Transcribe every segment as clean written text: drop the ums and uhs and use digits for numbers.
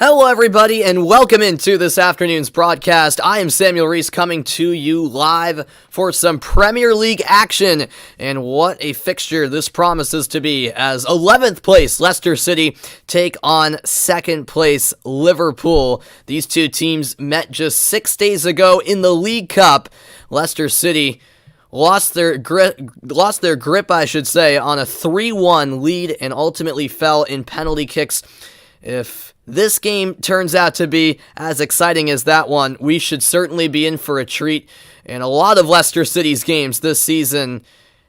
Hello, everybody, and welcome into this afternoon's broadcast. I am Samuel Reese coming to you live for some Premier League action. And what a fixture this promises to be as 11th place Leicester City take on 2nd place Liverpool. These two teams met just 6 days ago in the League Cup. Leicester City lost their grip, I should say, on a 3-1 lead and ultimately fell in penalty kicks. If this game turns out to be as exciting as that one, we should certainly be in for a treat. And a lot of Leicester City's games this season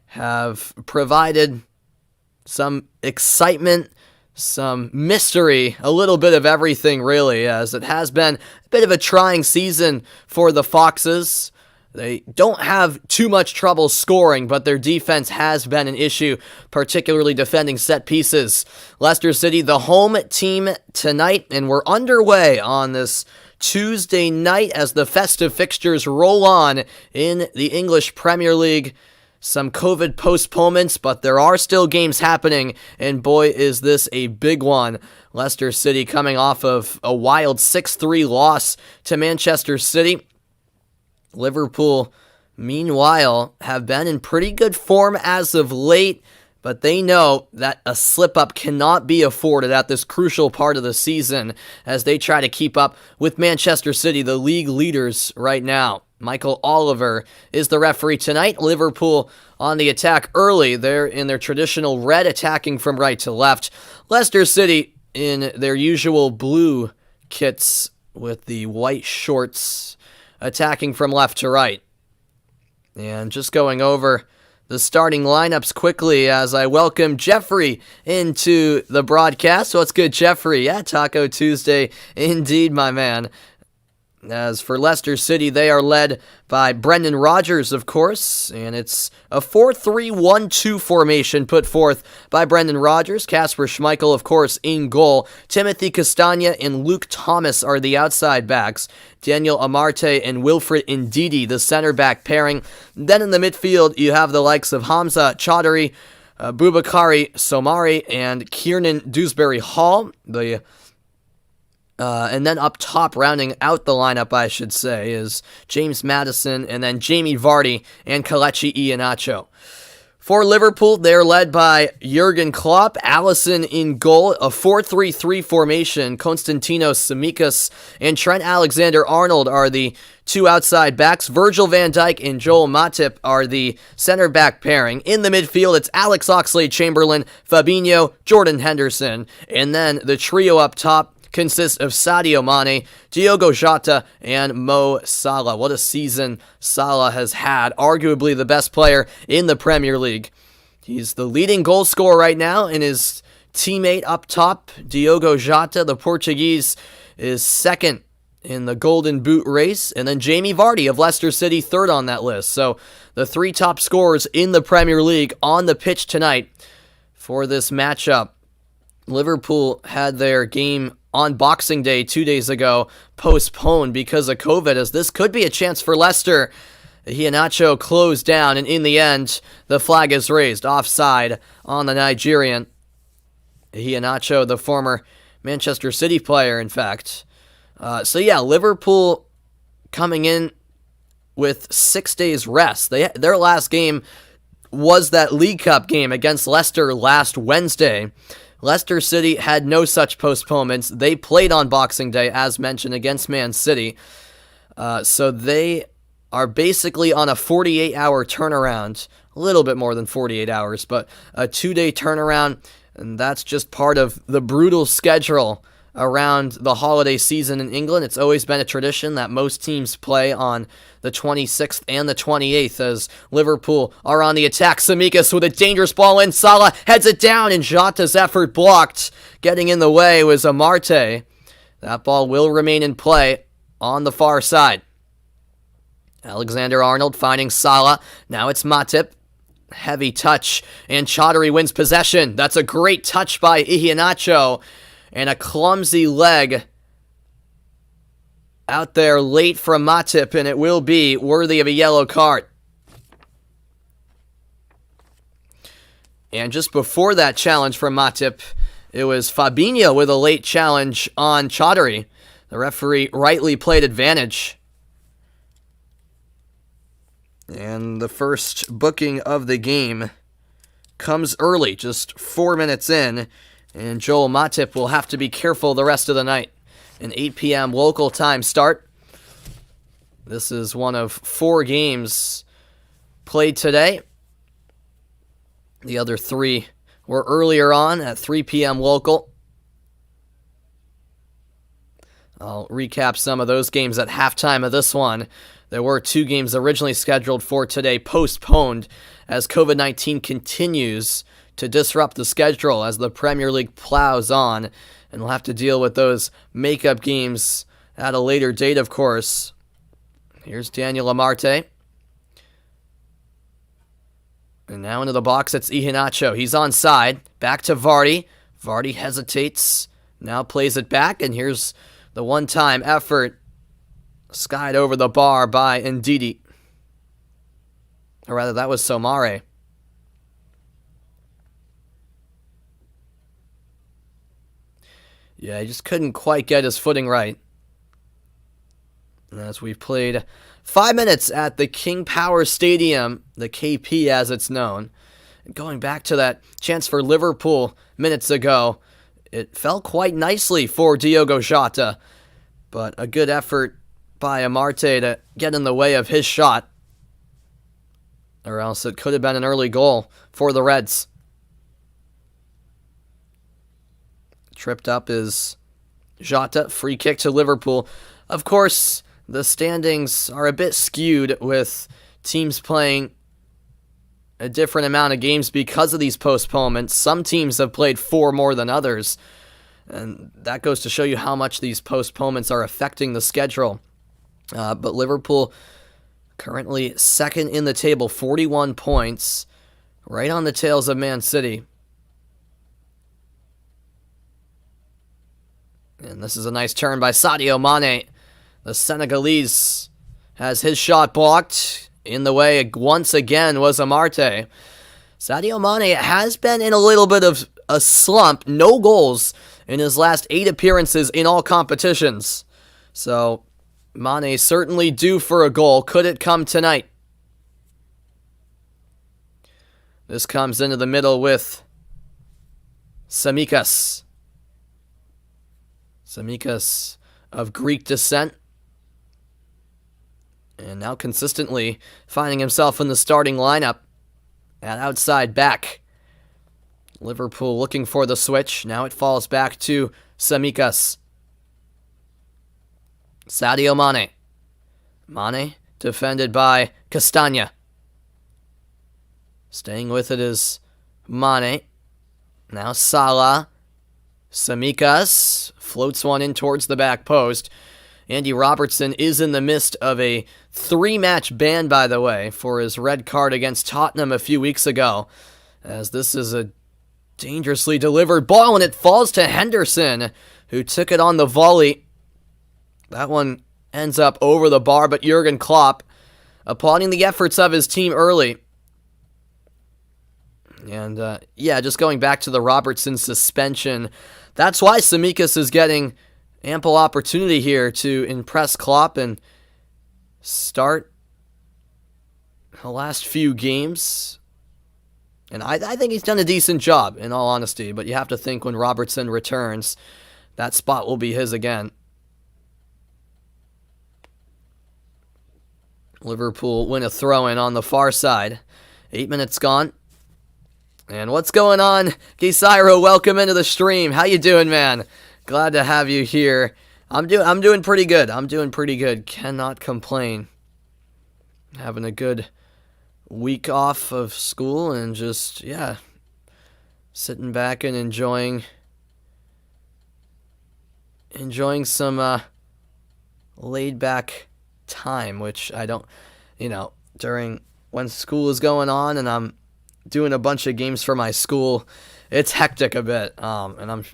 have provided some excitement, some mystery, a little bit of everything really, as it has been a bit of a trying season for the Foxes. They don't have too much trouble scoring, but their defense has been an issue, particularly defending set pieces. Leicester City, the home team tonight, and we're underway on this Tuesday night as the festive fixtures roll on in the English Premier League. Some COVID postponements, but there are still games happening, and boy, is this a big one. Leicester City coming off of a wild 6-3 loss to Manchester City. Liverpool, meanwhile, have been in pretty good form as of late, but they know that a slip-up cannot be afforded at this crucial part of the season as they try to keep up with Manchester City, the league leaders right now. Michael Oliver is the referee tonight. Liverpool on the attack early. They're in their traditional red, attacking from right to left. Leicester City in their usual blue kits with the white shorts, attacking from left to right. And just going over the starting lineups quickly as I welcome Jeffrey into the broadcast. What's good, Jeffrey? Yeah, Taco Tuesday indeed, my man. As for Leicester City, they are led by Brendan Rodgers, of course, and it's a 4-3-1-2 formation put forth by Brendan Rodgers. Kasper Schmeichel, of course, in goal. Timothy Castagna and Luke Thomas are the outside backs. Daniel Amarte and Wilfred Ndidi, the center back pairing. Then in the midfield, you have the likes of Hamza Chaudhry, Boubakary Somari, and Kiernan Dewsbury-Hall, and then up top, rounding out the lineup, I should say, is James Maddison, and then Jamie Vardy and Kelechi Iheanacho. For Liverpool, they're led by Jurgen Klopp, Alisson in goal, a 4-3-3 formation. Konstantinos Tsimikas and Trent Alexander-Arnold are the two outside backs. Virgil van Dijk and Joel Matip are the center back pairing. In the midfield, it's Alex Oxlade-Chamberlain, Fabinho, Jordan Henderson, and then the trio up top consists of Sadio Mane, Diogo Jota, and Mo Salah. What a season Salah has had. Arguably the best player in the Premier League. He's the leading goal scorer right now, and his teammate up top, Diogo Jota, the Portuguese, is second in the Golden Boot race. And then Jamie Vardy of Leicester City, third on that list. So the three top scorers in the Premier League on the pitch tonight for this matchup. Liverpool had their game on Boxing Day 2 days ago postponed because of COVID, as this could be a chance for Leicester. Iheanacho closed down, and in the end, the flag is raised offside on the Nigerian. Iheanacho, the former Manchester City player, in fact. Liverpool coming in with 6 days rest. Their last game was that League Cup game against Leicester last Wednesday. Leicester City had no such postponements. They played on Boxing Day, as mentioned, against Man City. So they are basically on a 48-hour turnaround. A little bit more than 48 hours, but a 2-day turnaround. And that's just part of the brutal schedule around the holiday season in England. It's always been a tradition that most teams play on the 26th and the 28th as Liverpool are on the attack. Tsimikas with a dangerous ball in. Salah heads it down, and Jota's effort blocked. Getting in the way was Amarte. That ball will remain in play on the far side. Alexander-Arnold finding Salah. Now it's Matip. Heavy touch, and Chaudhry wins possession. That's a great touch by Iheanacho. And a clumsy leg out there late from Matip, and it will be worthy of a yellow card. And just before that challenge from Matip, It was Fabinho with a late challenge on Chaudhary. The referee rightly played advantage. And the first booking of the game comes early, just 4 minutes in. And Joel Matip will have to be careful the rest of the night. An 8 p.m. local time start. This is one of 4 games played today. The other 3 were earlier on at 3 p.m. local. I'll recap some of those games at halftime of this one. There were 2 games originally scheduled for today postponed as COVID-19 continues to disrupt the schedule as the Premier League plows on. And we'll have to deal with those makeup games at a later date, of course. Here's Daniel Amarte. And now into the box, it's Iheanacho. He's onside. Back to Vardy. Vardy hesitates. Now plays it back. And here's the one-time effort. Skied over the bar by Ndidi. Or rather, that was Somare. Yeah, he just couldn't quite get his footing right. As we've played 5 minutes at the King Power Stadium, the KP as it's known. And going back to that chance for Liverpool minutes ago, it fell quite nicely for Diogo Jota. But a good effort by Amarte to get in the way of his shot. Or else it could have been an early goal for the Reds. Tripped up is Jota. Free kick to Liverpool. Of course, the standings are a bit skewed with teams playing a different amount of games because of these postponements. Some teams have played 4 more than others. And that goes to show you how much these postponements are affecting the schedule. But Liverpool currently second in the table, 41 points, right on the tails of Man City. And this is a nice turn by Sadio Mane. The Senegalese has his shot blocked. In the way once again was Amarte. Sadio Mane has been in a little bit of a slump. No goals in his last 8 appearances in all competitions. So Mane certainly due for a goal. Could it come tonight? This comes into the middle with Tsimikas. Tsimikas of Greek descent. And now consistently finding himself in the starting lineup at outside back. Liverpool looking for the switch. Now it falls back to Tsimikas. Sadio Mane. Mane defended by Castagna. Staying with it is Mane. Now Salah. Tsimikas floats one in towards the back post. Andy Robertson is in the midst of a 3-match ban, by the way, for his red card against Tottenham a few weeks ago. As this is a dangerously delivered ball, and it falls to Henderson, who took it on the volley. That one ends up over the bar, but Jurgen Klopp applauding the efforts of his team early. And, just going back to the Robertson suspension, that's why Tsimikas is getting ample opportunity here to impress Klopp and start the last few games. And I think he's done a decent job, in all honesty, but you have to think when Robertson returns, that spot will be his again. Liverpool win a throw-in on the far side. 8 minutes gone. And what's going on? Gisiro, welcome into the stream. How you doing, man? Glad to have you here. I'm doing pretty good. Cannot complain. Having a good week off of school and just, sitting back and enjoying some laid back time, which I don't, during when school is going on and I'm doing a bunch of games for my school, it's hectic a bit, and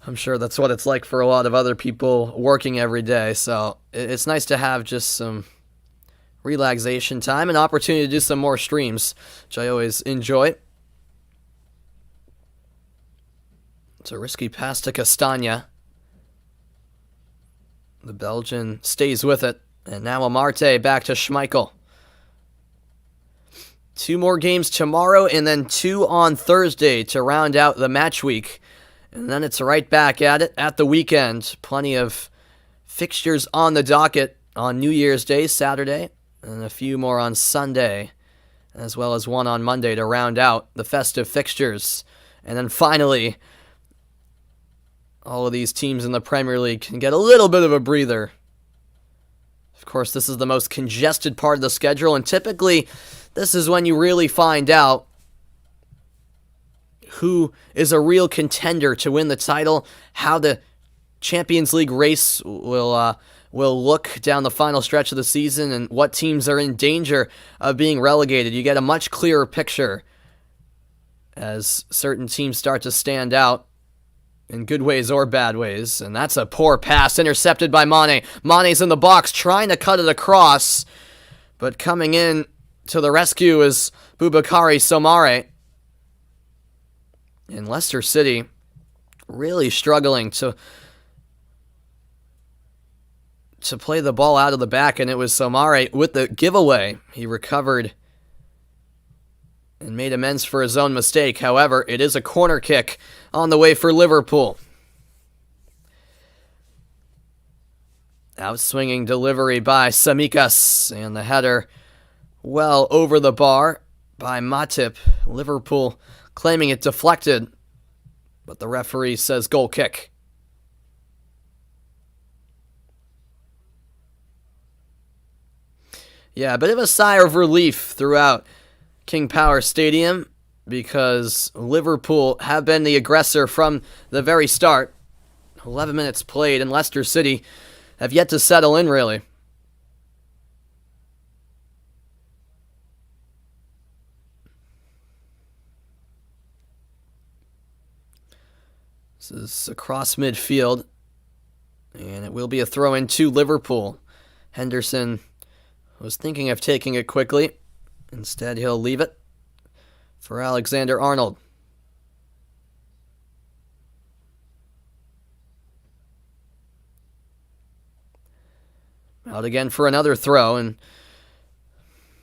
I'm sure that's what it's like for a lot of other people working every day. So it's nice to have just some relaxation time and opportunity to do some more streams, which I always enjoy. It's a risky pass to Castagna. The Belgian stays with it. And now Amarte back to Schmeichel. 2 more games tomorrow and then 2 on Thursday to round out the match week. And then it's right back at it at the weekend. Plenty of fixtures on the docket on New Year's Day, Saturday, and a few more on Sunday, as well as one on Monday to round out the festive fixtures. And then finally, all of these teams in the Premier League can get a little bit of a breather. Of course, this is the most congested part of the schedule, and typically this is when you really find out who is a real contender to win the title, how the Champions League race will look down the final stretch of the season, and what teams are in danger of being relegated. You get a much clearer picture as certain teams start to stand out in good ways or bad ways. And that's a poor pass intercepted by Mane. Mane's in the box trying to cut it across, but coming in to the rescue is Boubakary Soumare. And Leicester City really struggling to play the ball out of the back, and it was Soumare with the giveaway. He recovered and made amends for his own mistake. However, it is a corner kick on the way for Liverpool. Outswinging delivery by Tsimikas, and the header well over the bar by Matip. Liverpool claiming it deflected, but the referee says goal kick. Yeah, a bit of a sigh of relief throughout King Power Stadium because Liverpool have been the aggressor from the very start. 11 minutes played, and Leicester City have yet to settle in, really. This is across midfield, and it will be a throw-in to Liverpool. Henderson was thinking of taking it quickly. Instead, he'll leave it for Alexander-Arnold. Out again for another throw, and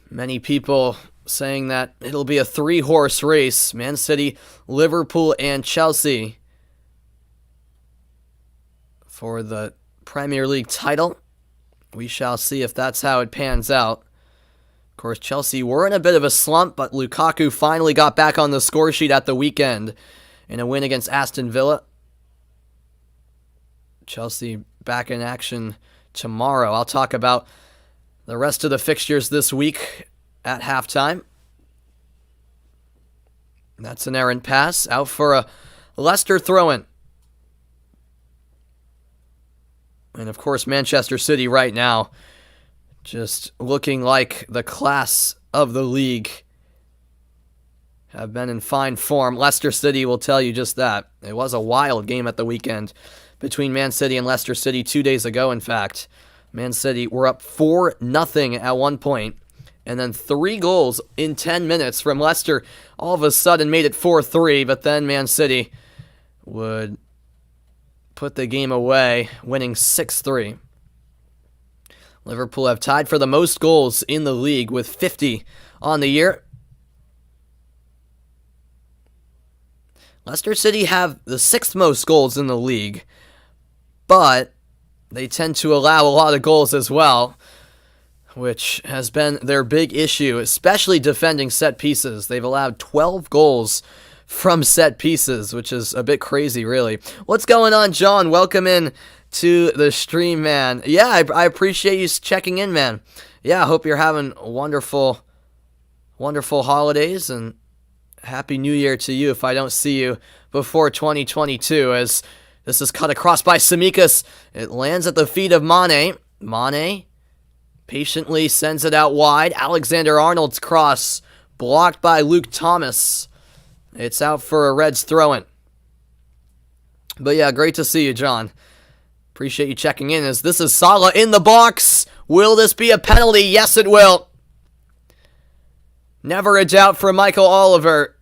many people saying that it'll be a 3-horse race. Man City, Liverpool, and Chelsea for the Premier League title. We shall see if that's how it pans out. Of course, Chelsea were in a bit of a slump, but Lukaku finally got back on the score sheet at the weekend in a win against Aston Villa. Chelsea back in action tomorrow. I'll talk about the rest of the fixtures this week at halftime. That's an errant pass. Out for a Leicester throw-in. And of course, Manchester City right now just looking like the class of the league. Have been in fine form. Leicester City will tell you just that. It was a wild game at the weekend between Man City and Leicester City 2 days ago, in fact. Man City were up 4-0 at one point, and then 3 goals in 10 minutes from Leicester all of a sudden made it 4-3, but then Man City would put the game away, winning 6-3. Liverpool have tied for the most goals in the league with 50 on the year. Leicester City have the 6th most goals in the league, but they tend to allow a lot of goals as well, which has been their big issue, especially defending set pieces. They've allowed 12 goals from set pieces, which is a bit crazy, really. What's going on, John? Welcome in to the stream, man. Yeah, I appreciate you checking in, man. Yeah, I hope you're having wonderful holidays, and Happy New Year to you if I don't see you before 2022, as this is cut across by Tsimikas. It lands at the feet of Mane. Mane patiently sends it out wide. Alexander-Arnold's cross blocked by Luke Thomas. It's out for a Reds throw-in. But yeah, great to see you, John. Appreciate you checking in, as this is Salah in the box. Will this be a penalty? Yes, it will. Never a doubt for Michael Oliver.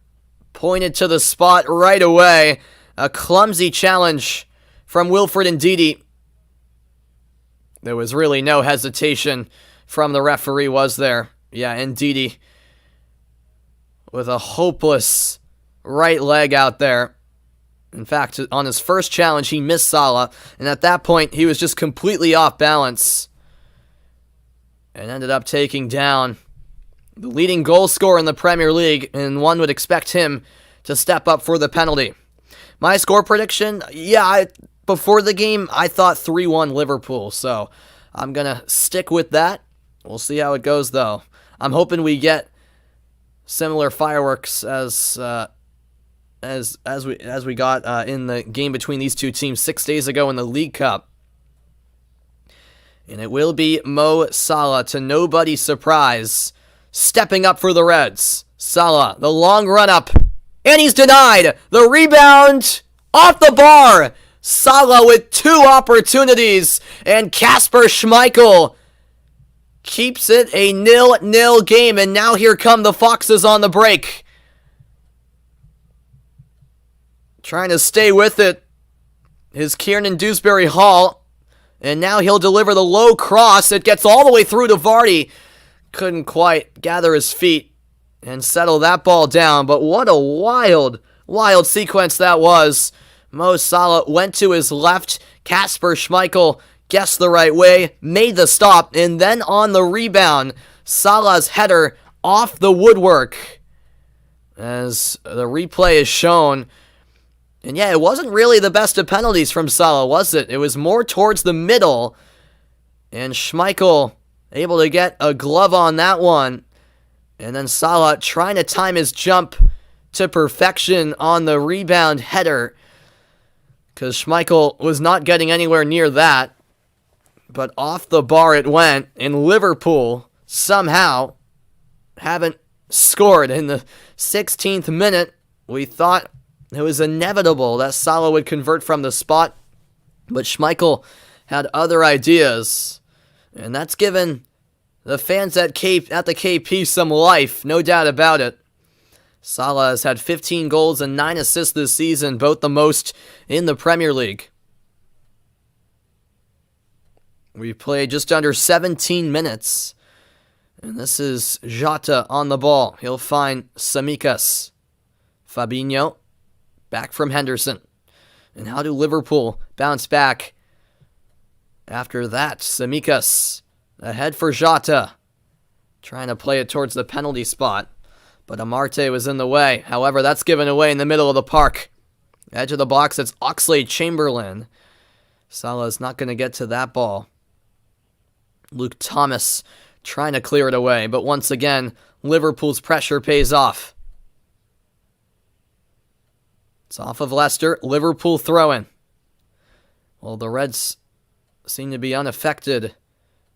Pointed to the spot right away. A clumsy challenge from Wilfred Ndidi. There was really no hesitation from the referee, was there? Yeah, Ndidi with a hopeless right leg out there. In fact, on his first challenge, he missed Salah, and at that point, he was just completely off balance and ended up taking down the leading goal scorer in the Premier League, and one would expect him to step up for the penalty. My score prediction, before the game, I thought 3-1 Liverpool, so I'm going to stick with that. We'll see how it goes, though. I'm hoping we get similar fireworks as we got in the game between these two teams 6 days ago in the League Cup. And it will be Mo Salah, to nobody's surprise, stepping up for the Reds. Salah, the long run-up, and he's denied. The rebound, off the bar. Salah with 2 opportunities, and Kasper Schmeichel keeps it a 0-0 game, and now here come the Foxes on the break. Trying to stay with it is Kieran Dewsbury Hall, and now he'll deliver the low cross. It gets all the way through to Vardy. Couldn't quite gather his feet and settle that ball down, but what a wild sequence that was. Mo Salah went to his left. Kasper Schmeichel guessed the right way, made the stop, and then on the rebound, Salah's header off the woodwork. As the replay is shown. And yeah, it wasn't really the best of penalties from Salah, was it? It was more towards the middle. And Schmeichel able to get a glove on that one. And then Salah trying to time his jump to perfection on the rebound header, because Schmeichel was not getting anywhere near that. But off the bar it went, and Liverpool somehow haven't scored in the 16th minute. We thought it was inevitable that Salah would convert from the spot, but Schmeichel had other ideas, and that's given the fans at the KP some life, no doubt about it. Salah has had 15 goals and 9 assists this season, both the most in the Premier League. We played just under 17 minutes, and this is Jota on the ball. He'll find Tsimikas. Fabinho back from Henderson. And how do Liverpool bounce back after that? Tsimikas ahead for Jota, trying to play it towards the penalty spot, but Amarte was in the way. However, that's given away in the middle of the park. Edge of the box, it's Oxlade-Chamberlain. Salah's not going to get to that ball. Luke Thomas trying to clear it away, but once again, Liverpool's pressure pays off. It's off of Leicester. Liverpool throw-in. Well, the Reds seem to be unaffected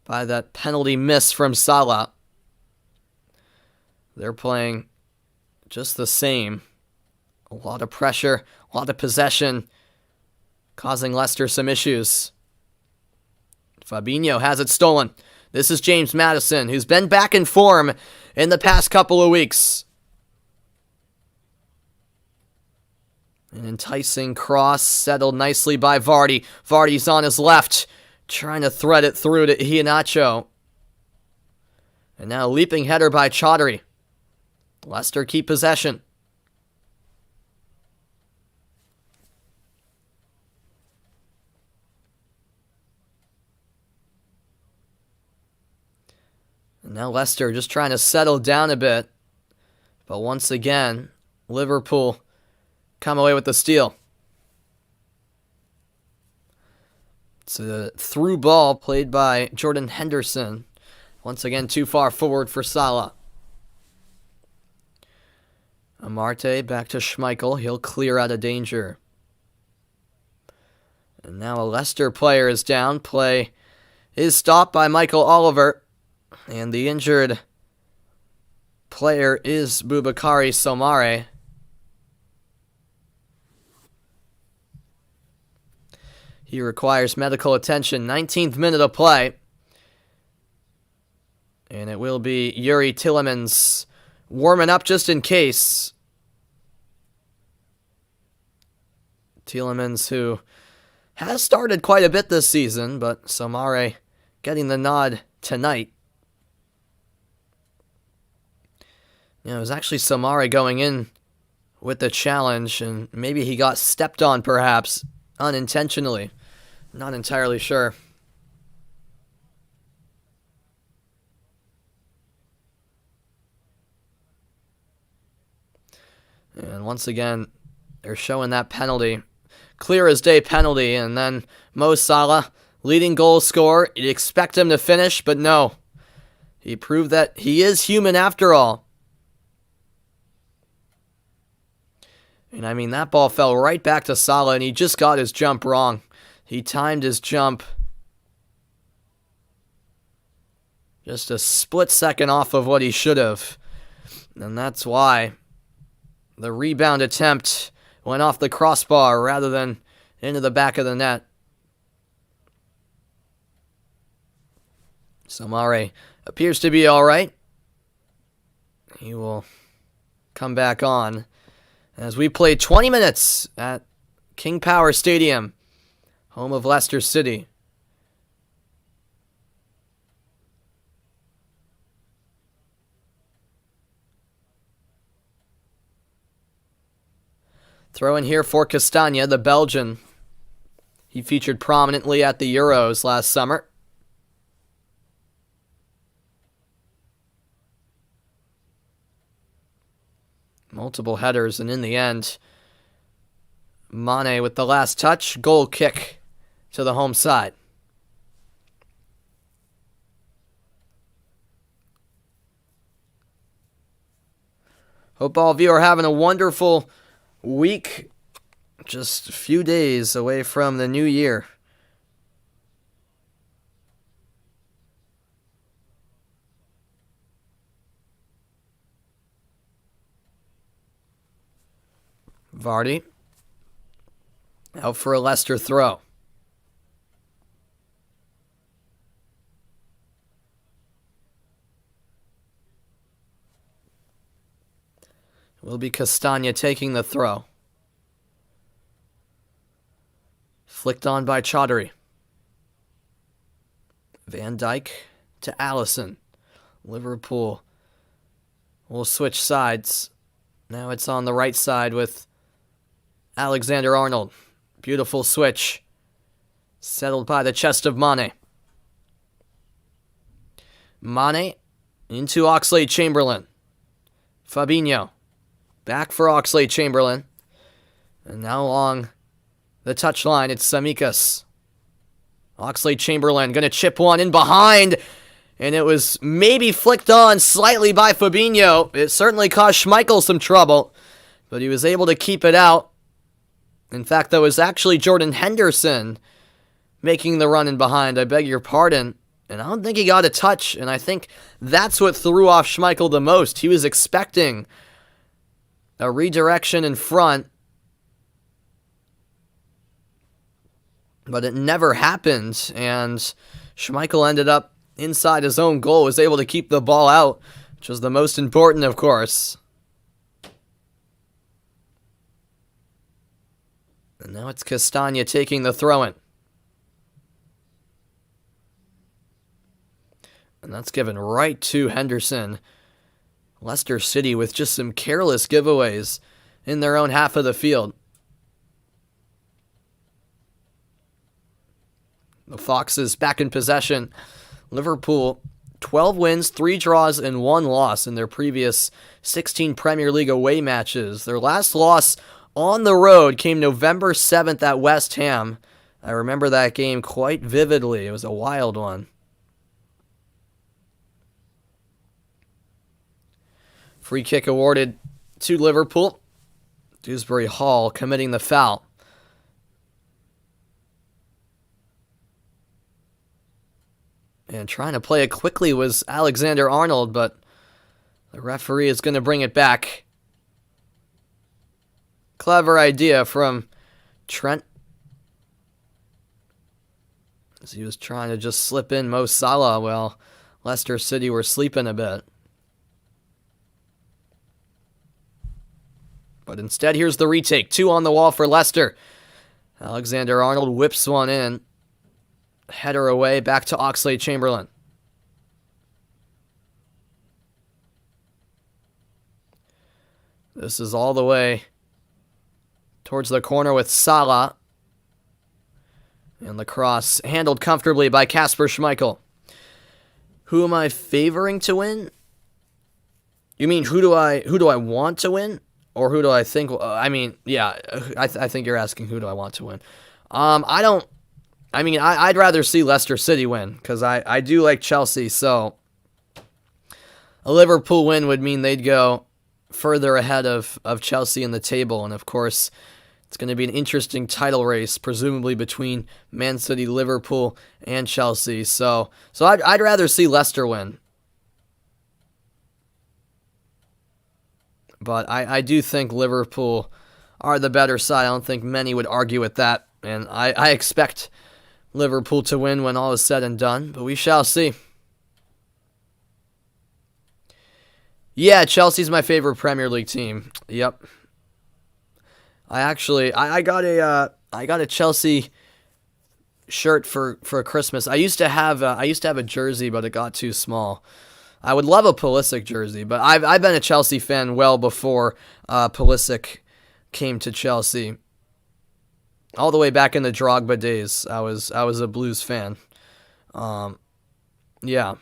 by that penalty miss from Salah. They're playing just the same. A lot of pressure, a lot of possession, causing Leicester some issues. Fabinho has it stolen. This is James Maddison, who's been back in form in the past couple of weeks. An enticing cross, settled nicely by Vardy. Vardy's on his left, trying to thread it through to Iheanacho. And now a leaping header by Chaudhry. Leicester keep possession. And now Leicester just trying to settle down a bit. But once again, Liverpool come away with the steal. It's a through ball played by Jordan Henderson. Once again, too far forward for Salah. Amarte back to Schmeichel. He'll clear out of danger. And now a Leicester player is down. Play is stopped by Michael Oliver. And the injured player is Boubakary Somare. He requires medical attention. 19th minute of play. And it will be Yuri Tillemans warming up just in case. Tielemans, who has started quite a bit this season, but Somare getting the nod tonight. It was actually Somare going in with the challenge, and maybe he got stepped on perhaps unintentionally. Not entirely sure. And once again, they're showing that penalty. Clear as day penalty. And then Mo Salah, leading goal scorer. You'd expect him to finish, but no. He proved that he is human after all. And I mean, that ball fell right back to Salah, and he just got his jump wrong. He timed his jump just a split second off of what he should have. And that's why the rebound attempt went off the crossbar rather than into the back of the net. Somare appears to be all right. He will come back on as we play 20 minutes at King Power Stadium, home of Leicester City. Throw in here for Castagna, the Belgian. He featured prominently at the Euros last summer. Multiple headers, and in the end, Mane with the last touch, goal kick to the home side. Hope all of you are having a wonderful week. Just a few days away from the new year. Vardy out for a Leicester throw. It will be Castagna taking the throw. Flicked on by Chaudhry. Van Dijk to Alisson. Liverpool will switch sides. Now it's on the right side with Alexander-Arnold. Beautiful switch. Settled by the chest of Mane. Mane into Oxlade-Chamberlain. Fabinho. Back for Oxlade-Chamberlain. And now along the touchline, it's Tsimikas. Oxlade-Chamberlain going to chip one in behind. And it was maybe flicked on slightly by Fabinho. It certainly caused Schmeichel some trouble, but he was able to keep it out. In fact, that was actually Jordan Henderson making the run in behind. I beg your pardon. And I don't think he got a touch, and I think that's what threw off Schmeichel the most. He was expecting a redirection in front, but it never happened, and Schmeichel ended up inside his own goal, was able to keep the ball out, which was the most important, of course. And now it's Castagna taking the throw-in. And that's given right to Henderson. Leicester City with just some careless giveaways in their own half of the field. The Foxes back in possession. Liverpool, 12 wins, 3 draws, and 1 loss in their previous 16 Premier League away matches. Their last loss on the road came November 7th at West Ham. I remember that game quite vividly. It was a wild one. Free kick awarded to Liverpool. Dewsbury Hall committing the foul. And trying to play it quickly was Alexander-Arnold, but the referee is going to bring it back. Clever idea from Trent, as he was trying to just slip in Mo Salah while Leicester City were sleeping a bit. But instead, here's the retake. 2 on the wall for Leicester. Alexander-Arnold whips one in. Header away, back to Oxlade-Chamberlain. This is all the way towards the corner with Salah. And the cross handled comfortably by Kasper Schmeichel. Who am I favoring to win? You mean who do I want to win? Or who do I think... yeah, I think you're asking who do I want to win. I'd rather see Leicester City win, because I do like Chelsea, so a Liverpool win would mean they'd go further ahead of Chelsea in the table, and of course, it's going to be an interesting title race, presumably between Man City, Liverpool, and Chelsea, so I'd rather see Leicester win. But I do think Liverpool are the better side. I don't think many would argue with that. And I expect Liverpool to win when all is said and done. But we shall see. Yeah, Chelsea's my favorite Premier League team. Yep. I got a Chelsea shirt for Christmas. I used to have a jersey, but it got too small. I would love a Pulisic jersey, but I've been a Chelsea fan well before Pulisic came to Chelsea. All the way back in the Drogba days, I was a Blues fan. Yeah.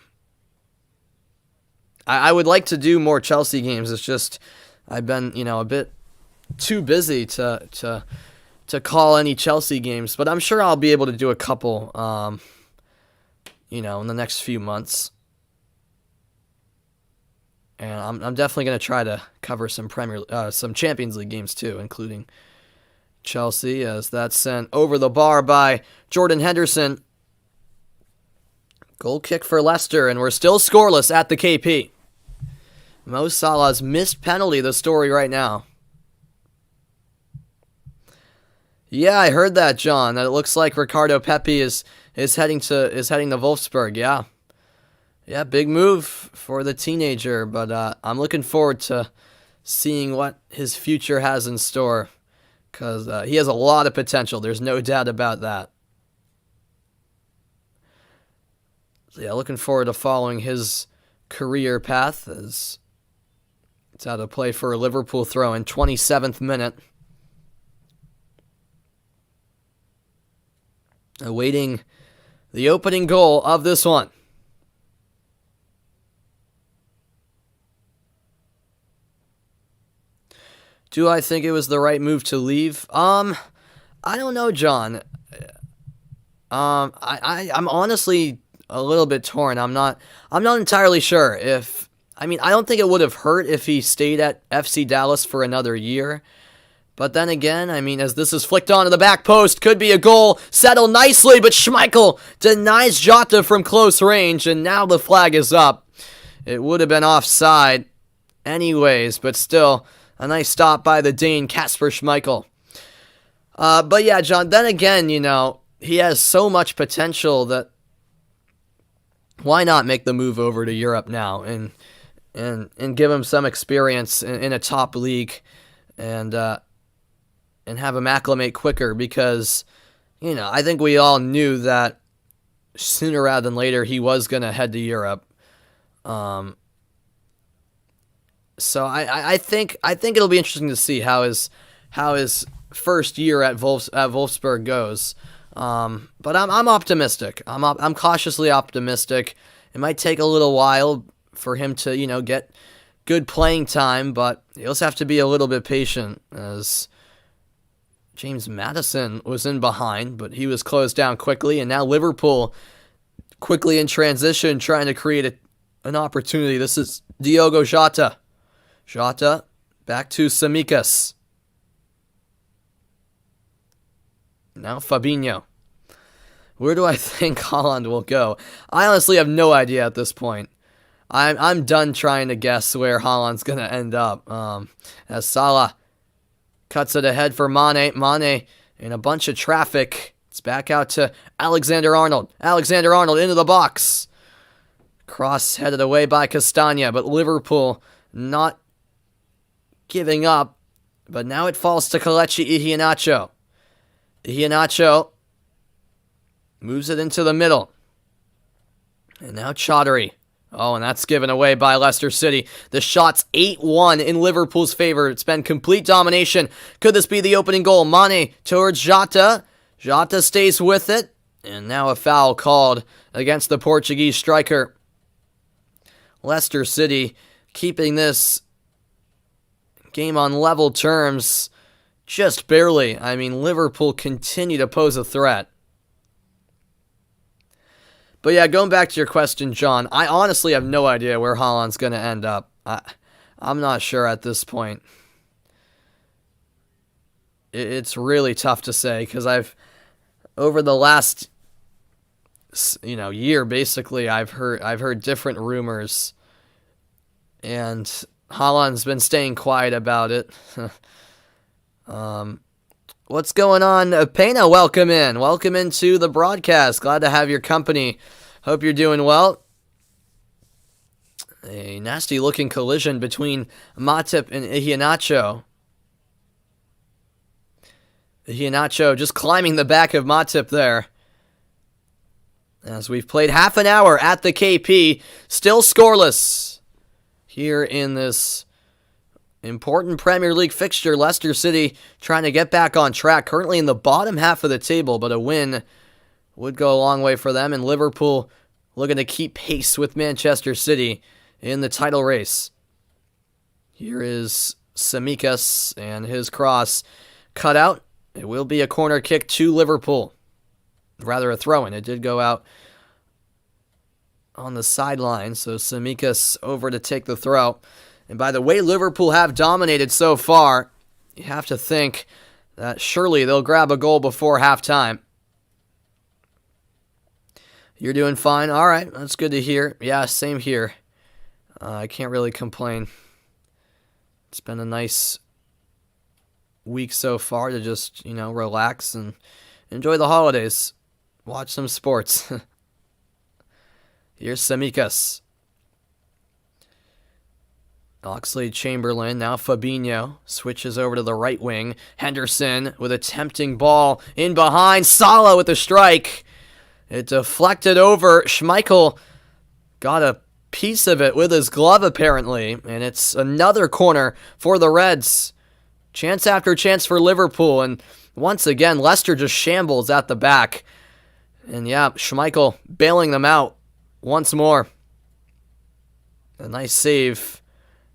I would like to do more Chelsea games. It's just I've been, a bit too busy to call any Chelsea games, but I'm sure I'll be able to do a couple in the next few months. And I'm definitely going to try to cover some Champions League games too, including Chelsea, as that's sent over the bar by Jordan Henderson. Goal kick for Leicester, and we're still scoreless at the KP. Mo Salah's missed penalty, the story right now. Yeah, I heard that, John. That it looks like Ricardo Pepi is heading to Wolfsburg. Yeah. Yeah, big move for the teenager, but I'm looking forward to seeing what his future has in store, because he has a lot of potential. There's no doubt about that. So yeah, looking forward to following his career path, as it's out of play for a Liverpool throw in 27th minute. Awaiting the opening goal of this one. Do I think it was the right move to leave? I don't know, John. I'm honestly a little bit torn. I'm not entirely sure if... I don't think it would have hurt if he stayed at FC Dallas for another year. But then again, as this is flicked onto the back post, could be a goal. Settled nicely, but Schmeichel denies Jota from close range, and now the flag is up. It would have been offside anyways, but still... a nice stop by the Dane, Kasper Schmeichel. But yeah, John, then again, he has so much potential that why not make the move over to Europe now and give him some experience in a top league and have him acclimate quicker, because, I think we all knew that sooner rather than later he was going to head to Europe. So I think it'll be interesting to see how his first year at Wolfsburg goes. But I'm optimistic. I'm cautiously optimistic. It might take a little while for him to get good playing time, but he also have to be a little bit patient, as James Maddison was in behind, but he was closed down quickly, and now Liverpool quickly in transition trying to create an opportunity. This is Diogo Jota. Jota, back to Tsimikas. Now Fabinho. Where do I think Haaland will go? I honestly have no idea at this point. I'm done trying to guess where Haaland's going to end up. As Salah cuts it ahead for Mane. Mane in a bunch of traffic. It's back out to Alexander-Arnold. Alexander-Arnold into the box. Cross headed away by Castagna, but Liverpool not giving up, but now it falls to Kelechi Iheanacho. Iheanacho moves it into the middle. And now Chaudhary. Oh, and that's given away by Leicester City. The shot's 8-1 in Liverpool's favor. It's been complete domination. Could this be the opening goal? Mane towards Jota. Jota stays with it. And now a foul called against the Portuguese striker. Leicester City keeping this game on level terms just barely. I mean, Liverpool continue to pose a threat. But yeah, going back to your question, John, I honestly have no idea where Haaland's going to end up. I'm not sure at this point. It's really tough to say because over the last year, basically, I've heard different rumors, and Haaland's been staying quiet about it. What's going on? Pena, welcome into the broadcast. Glad to have your company. Hope you're doing well. A nasty looking collision between Matip and Iheanacho. Iheanacho just climbing the back of Matip there. As we've played half an hour at the KP, still scoreless here in this important Premier League fixture. Leicester City trying to get back on track, currently in the bottom half of the table, but a win would go a long way for them. And Liverpool looking to keep pace with Manchester City in the title race. Here is Tsimikas and his cross cut out. It will be a corner kick to Liverpool. Rather a throw-in. It did go out on the sideline, so Tsimikas over to take the throw. And by the way Liverpool have dominated so far, you have to think that surely they'll grab a goal before halftime. You're doing fine? All right, that's good to hear. Yeah, same here. I can't really complain. It's been a nice week so far to just, relax and enjoy the holidays. Watch some sports. Here's Tsimikas. Oxlade-Chamberlain, now Fabinho, switches over to the right wing. Henderson with a tempting ball in behind. Salah with the strike. It deflected over. Schmeichel got a piece of it with his glove apparently. And it's another corner for the Reds. Chance after chance for Liverpool. And once again, Leicester just shambles at the back. And yeah, Schmeichel bailing them out once more. A nice save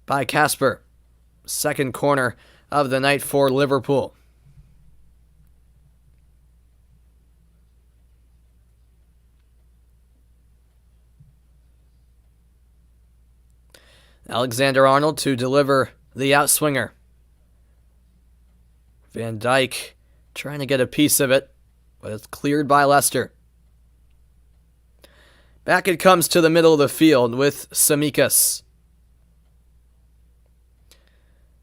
by Casper. Second corner of the night for Liverpool. Alexander-Arnold to deliver the outswinger. Van Dijk trying to get a piece of it, but it's cleared by Leicester. Back it comes to the middle of the field with Tsimikas.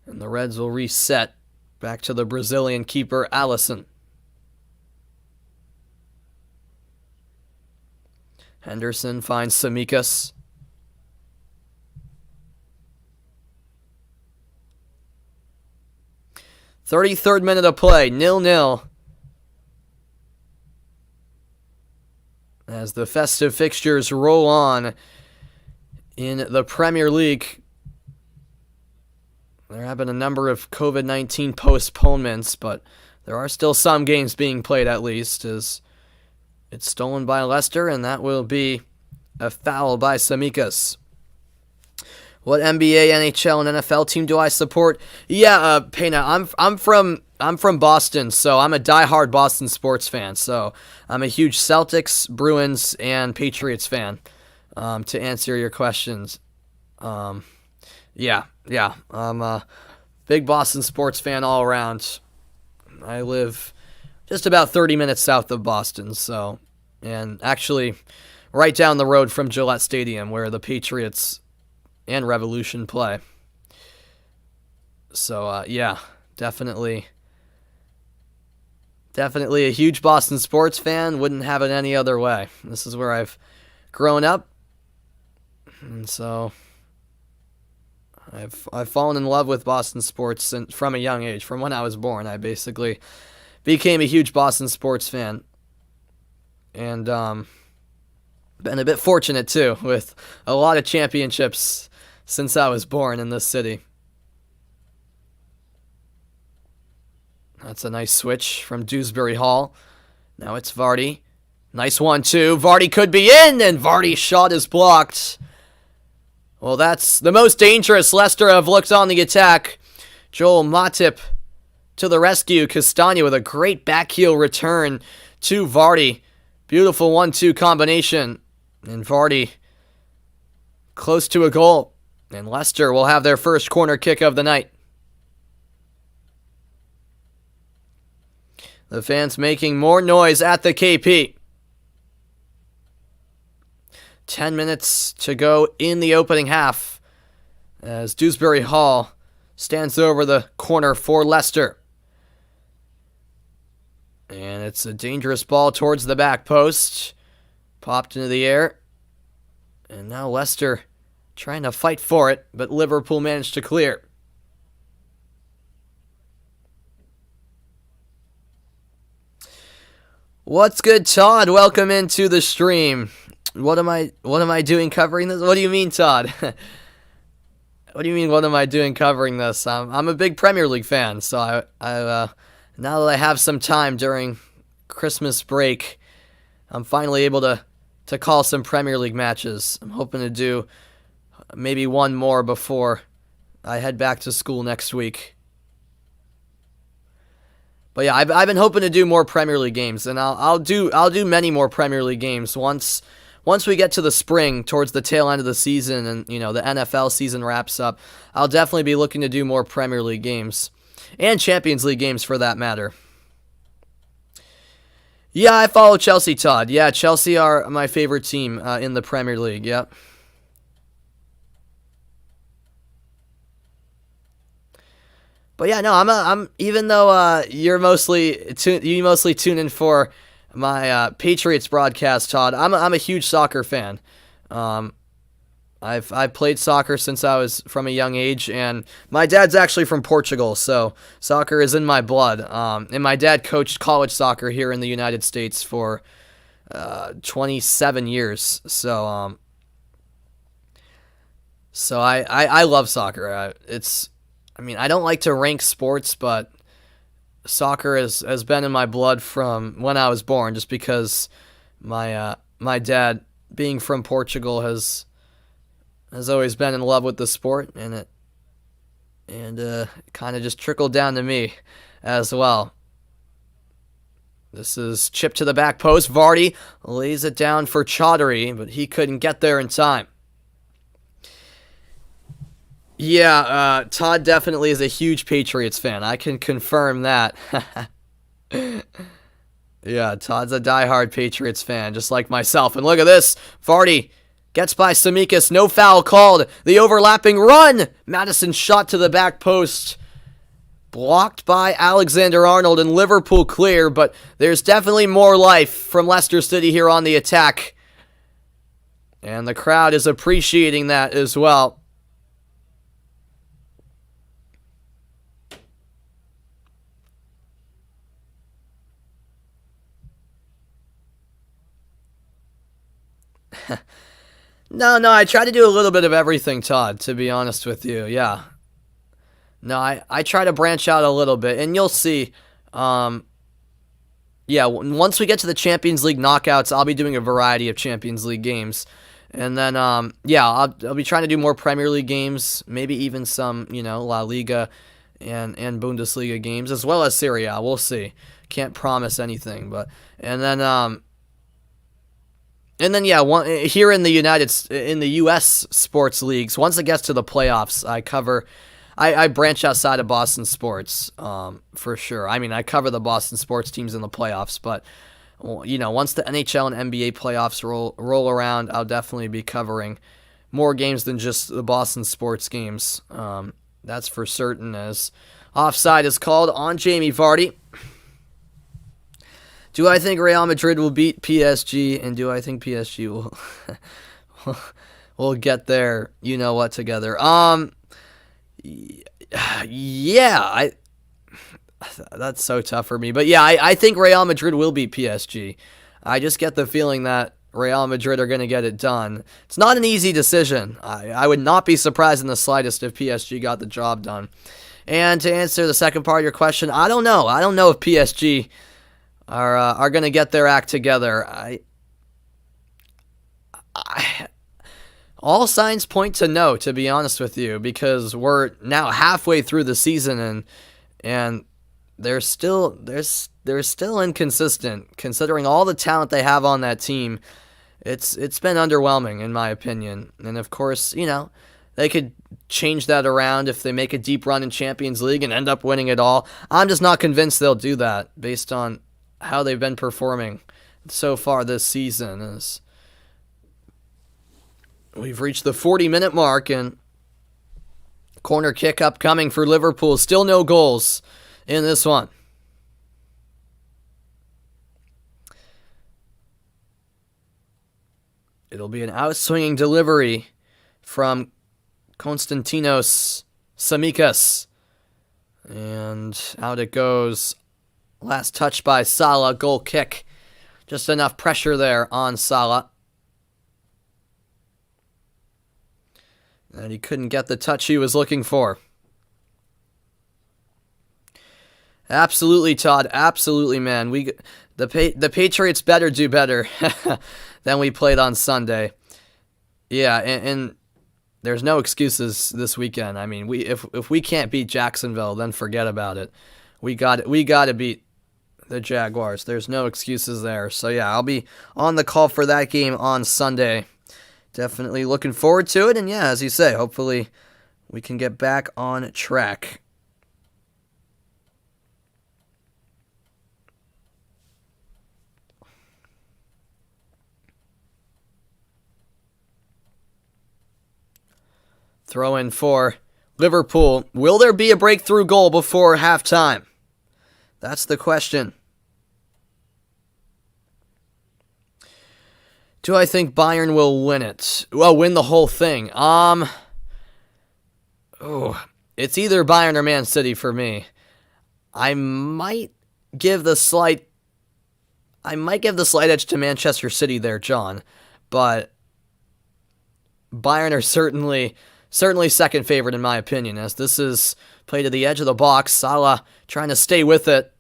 And the Reds will reset back to the Brazilian keeper, Alisson. Henderson finds Tsimikas. "33rd minute of play, 0-0. As the festive fixtures roll on in the Premier League. There have been a number of COVID-19 postponements, but there are still some games being played at least, as it's stolen by Leicester, and that will be a foul by Tsimikas. What NBA, NHL, and NFL team do I support? Yeah, Pena, I'm from Boston, so I'm a diehard Boston sports fan. So I'm a huge Celtics, Bruins, and Patriots fan. To answer your questions, yeah, I'm a big Boston sports fan all around. I live just about 30 minutes south of Boston, and actually right down the road from Gillette Stadium, where the Patriots and Revolution play. So, yeah, definitely a huge Boston sports fan. Wouldn't have it any other way. This is where I've grown up, and so I've fallen in love with Boston sports from a young age. From when I was born, I basically became a huge Boston sports fan. And been a bit fortunate, too, with a lot of championships since I was born in this city. That's a nice switch from Dewsbury Hall. Now it's Vardy. Nice 1-2. Vardy could be in, and Vardy's shot is blocked. Well, that's the most dangerous Leicester have looked on the attack. Joel Matip to the rescue. Castagna with a great backheel return to Vardy. Beautiful 1-2 combination. And Vardy close to a goal. And Leicester will have their first corner kick of the night. The fans making more noise at the KP. 10 minutes to go in the opening half as Dewsbury Hall stands over the corner for Leicester. And it's a dangerous ball towards the back post. Popped into the air. And now Leicester trying to fight for it, but Liverpool managed to clear. What's good, Todd? Welcome into the stream. What am I doing covering this? What do you mean, Todd? What do you mean, what am I doing covering this? I'm a big Premier League fan, so I now that I have some time during Christmas break, I'm finally able to call some Premier League matches. I'm hoping to do maybe one more before I head back to school next week. But yeah, I've been hoping to do more Premier League games, and I'll do many more Premier League games once we get to the spring, towards the tail end of the season, and the NFL season wraps up. I'll definitely be looking to do more Premier League games, and Champions League games for that matter. Yeah, I follow Chelsea, Todd. Yeah, Chelsea are my favorite team in the Premier League. Yep. But yeah, no, I'm even though you mostly tune in for my Patriots broadcast, Todd. I'm a huge soccer fan. I've played soccer since I was from a young age, and my dad's actually from Portugal, so soccer is in my blood. And my dad coached college soccer here in the United States for 27 years. So I love soccer. I don't like to rank sports, but soccer has been in my blood from when I was born, just because my dad, being from Portugal, has always been in love with the sport, and it kind of just trickled down to me as well. This is chipped to the back post. Vardy lays it down for Chaudhary, but he couldn't get there in time. Yeah, Todd definitely is a huge Patriots fan. I can confirm that. Yeah, Todd's a diehard Patriots fan, just like myself. And look at this. Vardy gets by Tsimikas. No foul called. The overlapping run. Maddison's shot to the back post. Blocked by Alexander-Arnold, and Liverpool clear. But there's definitely more life from Leicester City here on the attack. And the crowd is appreciating that as well. No, I try to do a little bit of everything, Todd, to be honest with you, yeah. No, I try to branch out a little bit, and you'll see, once we get to the Champions League knockouts, I'll be doing a variety of Champions League games. And then, I'll be trying to do more Premier League games, maybe even some, La Liga and Bundesliga games, as well as Serie A. We'll see. Can't promise anything, but, and then, here in the U.S. sports leagues, once it gets to the playoffs, I branch outside of Boston sports, for sure. I cover the Boston sports teams in the playoffs, but, once the NHL and NBA playoffs roll around, I'll definitely be covering more games than just the Boston sports games. That's for certain, as offside is called on Jamie Vardy. Do I think Real Madrid will beat PSG, and do I think PSG will get their together? Yeah, That's so tough for me. But yeah, I think Real Madrid will beat PSG. I just get the feeling that Real Madrid are going to get it done. It's not an easy decision. I would not be surprised in the slightest if PSG got the job done. And to answer the second part of your question, I don't know. I don't know if PSG are going to get their act together. All signs point to no, to be honest with you, because we're now halfway through the season and they're still inconsistent considering all the talent they have on that team. It's been underwhelming in my opinion. And of course, they could change that around if they make a deep run in Champions League and end up winning it all. I'm just not convinced they'll do that based on how they've been performing so far this season. As we've reached the 40-minute mark and corner kick upcoming for Liverpool. Still no goals in this one. It'll be an outswinging delivery from Konstantinos Tsimikas. And out it goes. Last touch by Salah. Goal kick. Just enough pressure there on Salah. And he couldn't get the touch he was looking for. Absolutely, Todd. Absolutely, man. The Patriots better do better than we played on Sunday. Yeah, and there's no excuses this weekend. I mean, if we can't beat Jacksonville, then forget about it. We got to beat the Jaguars. There's no excuses there. So yeah, I'll be on the call for that game on Sunday. Definitely looking forward to it. And yeah, as you say, hopefully we can get back on track. Throw in for Liverpool. Will there be a breakthrough goal before halftime? That's the question. Do I think Bayern will win it? Well, win the whole thing. It's either Bayern or Man City for me. I might give the slight edge to Manchester City there, John. But Bayern are certainly second favorite in my opinion, as this is played to the edge of the box. Salah trying to stay with it.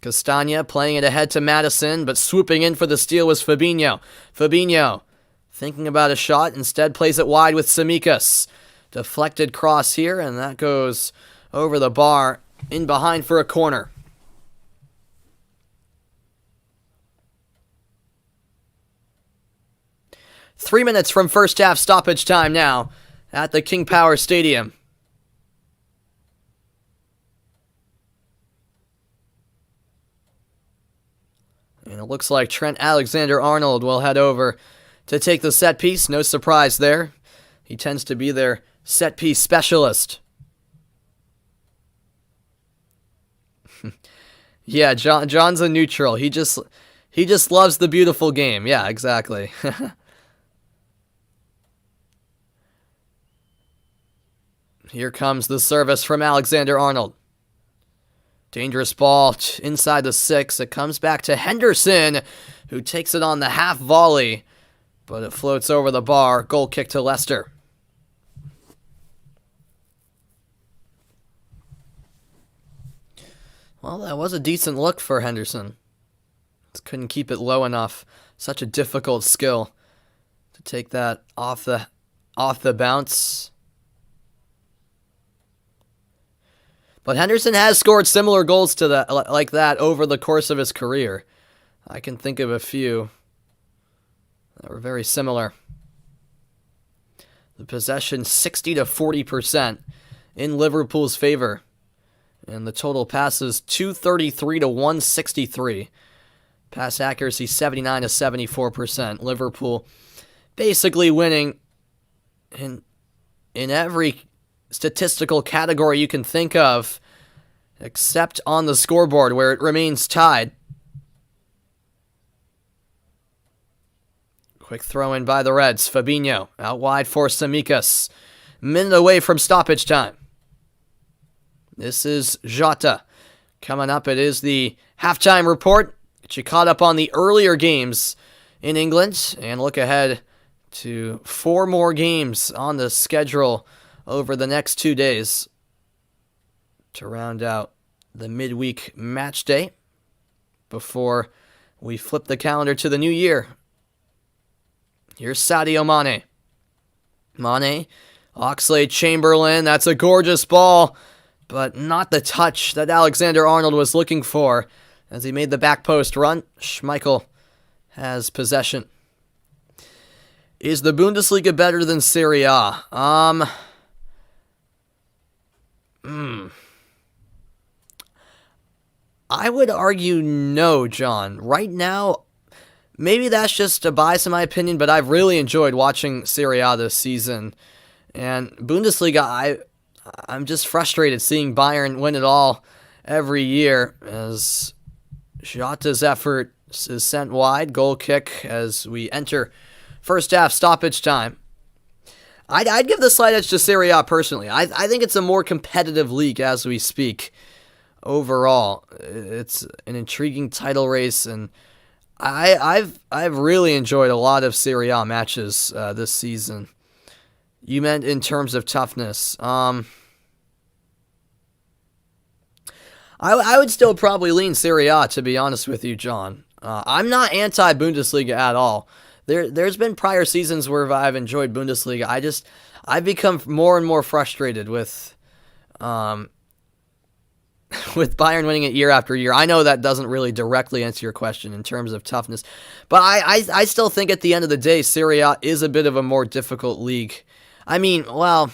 Castagna playing it ahead to Maddison, but swooping in for the steal was Fabinho. Fabinho thinking about a shot, instead plays it wide with Tsimikas. Deflected cross here, and that goes over the bar, in behind for a corner. Three minutes from first half stoppage time now at the King Power Stadium. And it looks like Trent Alexander-Arnold will head over to take the set piece. No surprise there. He tends to be their set piece specialist. Yeah, John's a neutral. He just loves the beautiful game. Yeah, exactly. Here comes the service from Alexander-Arnold. Dangerous ball inside the 6. It comes back to Henderson, who takes it on the half volley, but it floats over the bar. Goal kick to Leicester. Well, that was a decent look for Henderson. Just couldn't keep it low enough. Such a difficult skill to take that off the bounce. But Henderson has scored similar goals to that, like that, over the course of his career. I can think of a few that were very similar. The possession 60 to 40% in Liverpool's favor, and the total passes 233 to 163. Pass accuracy 79 to 74%. Liverpool basically winning in every statistical category you can think of, except on the scoreboard where it remains tied. Quick throw in by the Reds. Fabinho out wide for Tsimikas. Minute away from stoppage time. This is Jota. Coming up, it is the halftime report. Get you caught up on the earlier games in England and look ahead to 4 more games on the schedule over the next 2 days to round out the midweek match day before we flip the calendar to the new year. Here's Sadio Mane. Mane, Oxlade-Chamberlain, that's a gorgeous ball, but not the touch that Alexander-Arnold was looking for as he made the back post run. Schmeichel has possession. Is the Bundesliga better than Serie A? I would argue no, John. Right now, maybe that's just a bias in my opinion, but I've really enjoyed watching Serie A this season. And Bundesliga, I'm just frustrated seeing Bayern win it all every year as Jota's effort is sent wide. Goal kick as we enter first half stoppage time. I'd give the slight edge to Serie A personally. I think it's a more competitive league as we speak. Overall, it's an intriguing title race, and I've really enjoyed a lot of Serie A matches this season. You meant in terms of toughness. I would still probably lean Serie A, to be honest with you, John. I'm not anti-Bundesliga at all. There's been prior seasons where I've enjoyed Bundesliga. I've become more and more frustrated with Bayern winning it year after year. I know that doesn't really directly answer your question in terms of toughness, but I still think at the end of the day, Serie A is a bit of a more difficult league. I mean, well,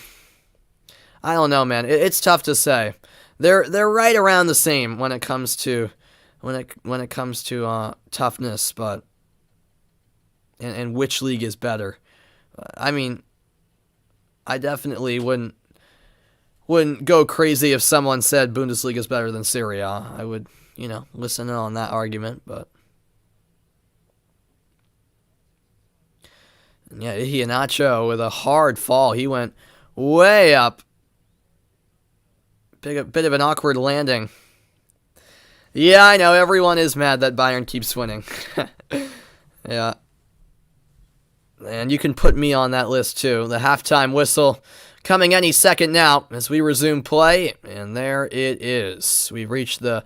I don't know, man. It's tough to say. They're right around the same when it comes to toughness, but and which league is better. I mean, I definitely wouldn't go crazy if someone said Bundesliga is better than Serie A. I would, listen in on that argument, but and yeah, Iheanacho with a hard fall. He went way up. Bit of an awkward landing. Yeah, I know, everyone is mad that Bayern keeps winning. Yeah. And you can put me on that list too. The halftime whistle coming any second now as we resume play. And there it is. We've reached the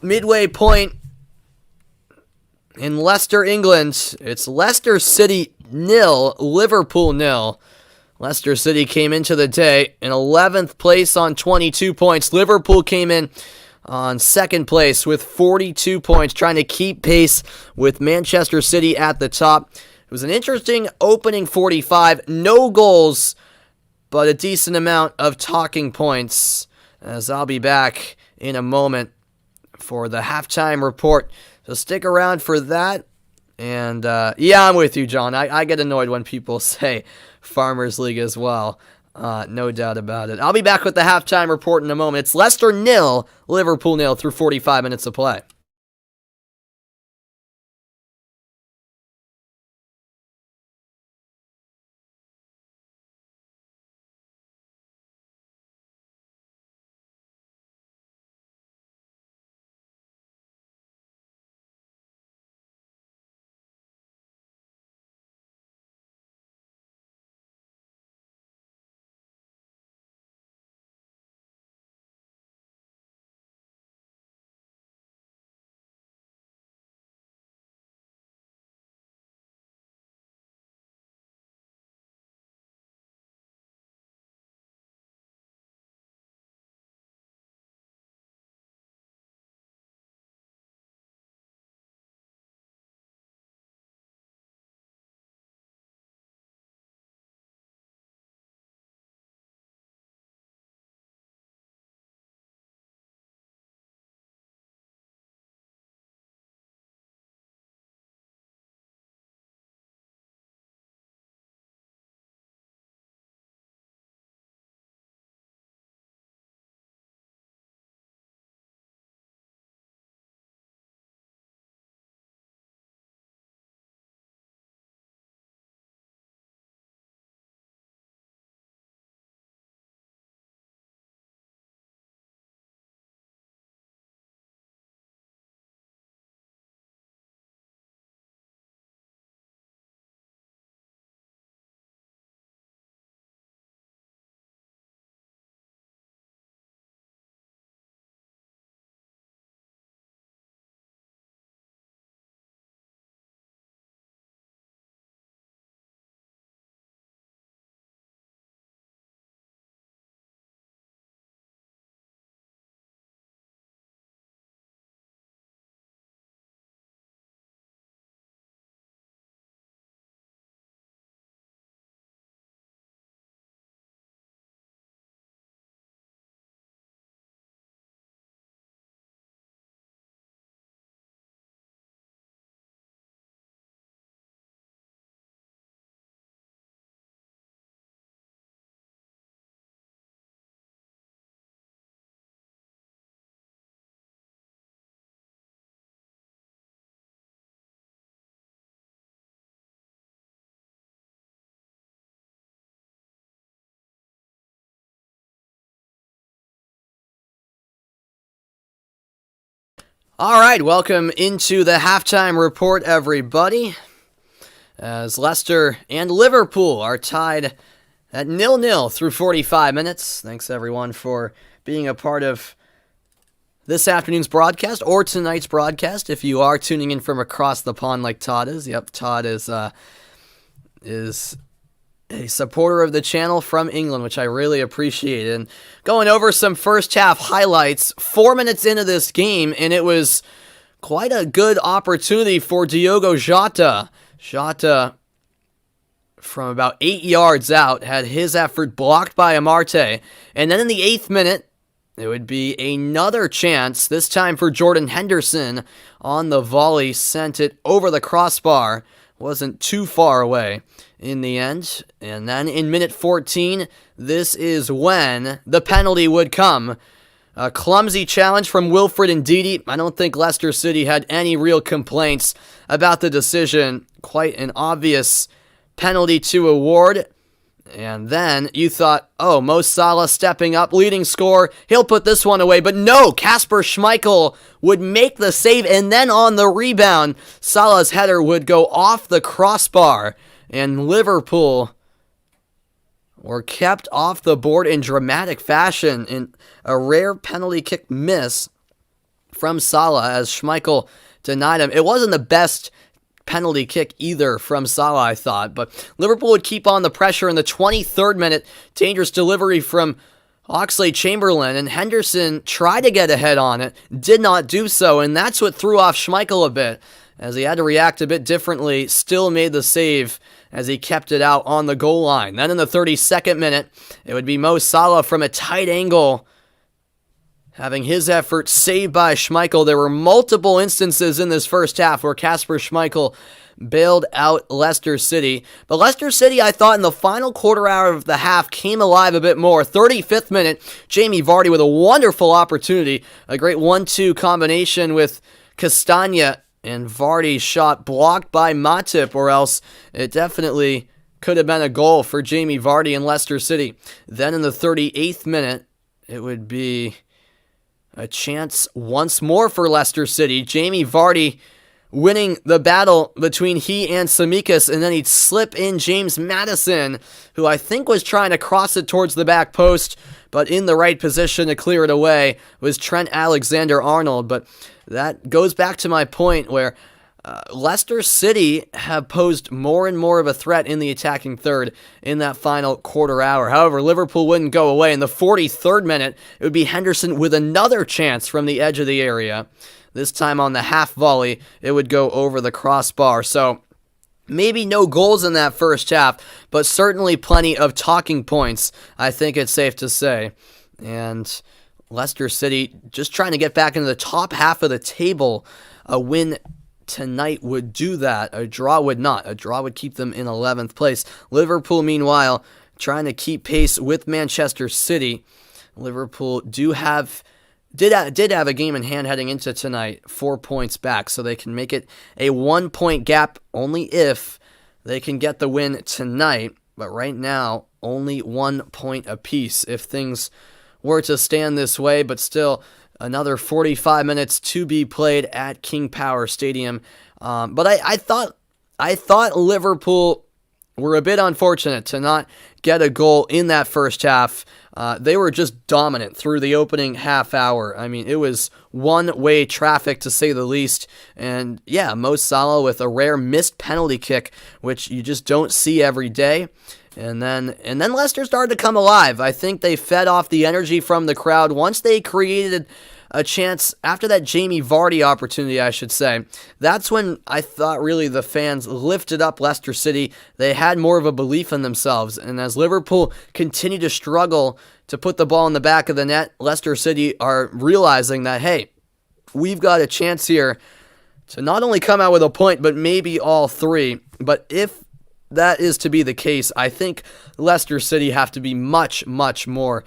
midway point in Leicester, England. It's Leicester City 0, Liverpool 0. Leicester City came into the day in 11th place on 22 points. Liverpool came in on second place with 42 points, trying to keep pace with Manchester City at the top. It was an interesting opening 45. No goals, but a decent amount of talking points, as I'll be back in a moment for the halftime report. So stick around for that. And, yeah, I'm with you, John. I get annoyed when people say Farmers League as well. No doubt about it. I'll be back with the halftime report in a moment. It's Leicester 0, Liverpool 0 through 45 minutes of play. All right, welcome into the halftime report, everybody. As Leicester and Liverpool are tied at 0-0 through 45 minutes. Thanks, everyone, for being a part of this afternoon's broadcast or tonight's broadcast. If you are tuning in from across the pond like Todd is. Yep, Todd is a supporter of the channel from England, which I really appreciate. And going over some first half highlights, 4 minutes into this game, and it was quite a good opportunity for Diogo Jota. Jota, from about 8 yards out, had his effort blocked by Amarte. And then in the 8th minute, it would be another chance, this time for Jordan Henderson on the volley, sent it over the crossbar. Wasn't too far away in the end. And then in minute 14, this is when the penalty would come. A clumsy challenge from Wilfred Ndidi. I don't think Leicester City had any real complaints about the decision. Quite an obvious penalty to award. And then you thought, oh, Mo Salah stepping up, leading scorer, he'll put this one away. But no, Kasper Schmeichel would make the save, and then on the rebound, Salah's header would go off the crossbar, and Liverpool were kept off the board in dramatic fashion in a rare penalty kick miss from Salah as Schmeichel denied him. It wasn't the best penalty kick either from Salah, I thought, but Liverpool would keep on the pressure in the 23rd minute. Dangerous delivery from Oxlade-Chamberlain, and Henderson tried to get ahead on it, did not do so, and that's what threw off Schmeichel a bit, as he had to react a bit differently, still made the save as he kept it out on the goal line. Then in the 32nd minute, it would be Mo Salah from a tight angle, having his effort saved by Schmeichel. There were multiple instances in this first half where Kasper Schmeichel bailed out Leicester City. But Leicester City, I thought, in the final quarter hour of the half, came alive a bit more. 35th minute, Jamie Vardy with a wonderful opportunity. A great 1-2 combination with Castagna, and Vardy's shot blocked by Matip, or else it definitely could have been a goal for Jamie Vardy and Leicester City. Then in the 38th minute, it would be a chance once more for Leicester City. Jamie Vardy winning the battle between he and Tsimikas, and then he'd slip in James Maddison, who I think was trying to cross it towards the back post, but in the right position to clear it away was Trent Alexander-Arnold. But that goes back to my point where Leicester City have posed more and more of a threat in the attacking third in that final quarter hour. However, Liverpool wouldn't go away. In the 43rd minute, it would be Henderson with another chance from the edge of the area. This time on the half volley, it would go over the crossbar. So maybe no goals in that first half, but certainly plenty of talking points, I think it's safe to say. And Leicester City just trying to get back into the top half of the table. A win tonight would do that. A draw would not. A draw would keep them in 11th place. Liverpool, meanwhile, trying to keep pace with Manchester City. Liverpool did have a game in hand heading into tonight, 4 points back, so they can make it a 1-point gap only if they can get the win tonight. But right now, only 1 point apiece if things were to stand this way, but still another 45 minutes to be played at King Power Stadium. But I thought Liverpool were a bit unfortunate to not get a goal in that first half. They were just dominant through the opening half hour. I mean, it was one-way traffic to say the least. And yeah, Mo Salah with a rare missed penalty kick, which you just don't see every day. And then Leicester started to come alive. I think they fed off the energy from the crowd once they created a chance after that Jamie Vardy opportunity, I should say. That's when I thought really the fans lifted up Leicester City. They had more of a belief in themselves. And as Liverpool continued to struggle to put the ball in the back of the net, Leicester City are realizing that, hey, we've got a chance here to not only come out with a point, but maybe all three. But if that is to be the case, I think Leicester City have to be much more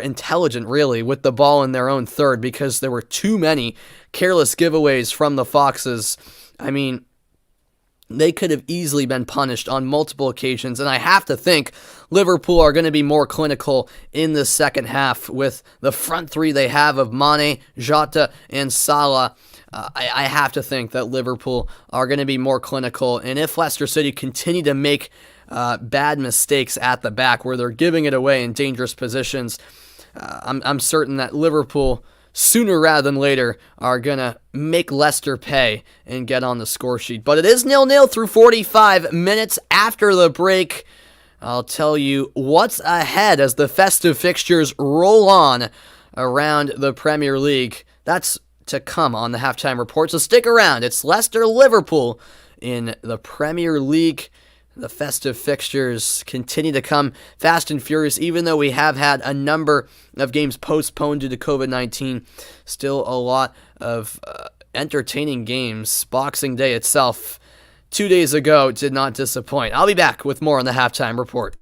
intelligent, really, with the ball in their own third, because there were too many careless giveaways from the Foxes. I mean, They could have easily been punished on multiple occasions, and I have to think Liverpool are going to be more clinical in the second half with the front three they have of Mane, Jota, and Salah. I have to think that Liverpool are going to be more clinical, and if Leicester City continue to make bad mistakes at the back where they're giving it away in dangerous positions, I'm certain that Liverpool, sooner rather than later, are going to make Leicester pay and get on the score sheet. But it is 0-0 through 45 minutes. After the break, I'll tell you what's ahead as the festive fixtures roll on around the Premier League. That's to come on the Halftime Report, so stick around. It's Leicester-Liverpool in the Premier League. The festive fixtures continue to come fast and furious, even though we have had a number of games postponed due to COVID-19. Still a lot of entertaining games. Boxing Day itself, 2 days ago, did not disappoint. I'll be back with more on the Halftime Report.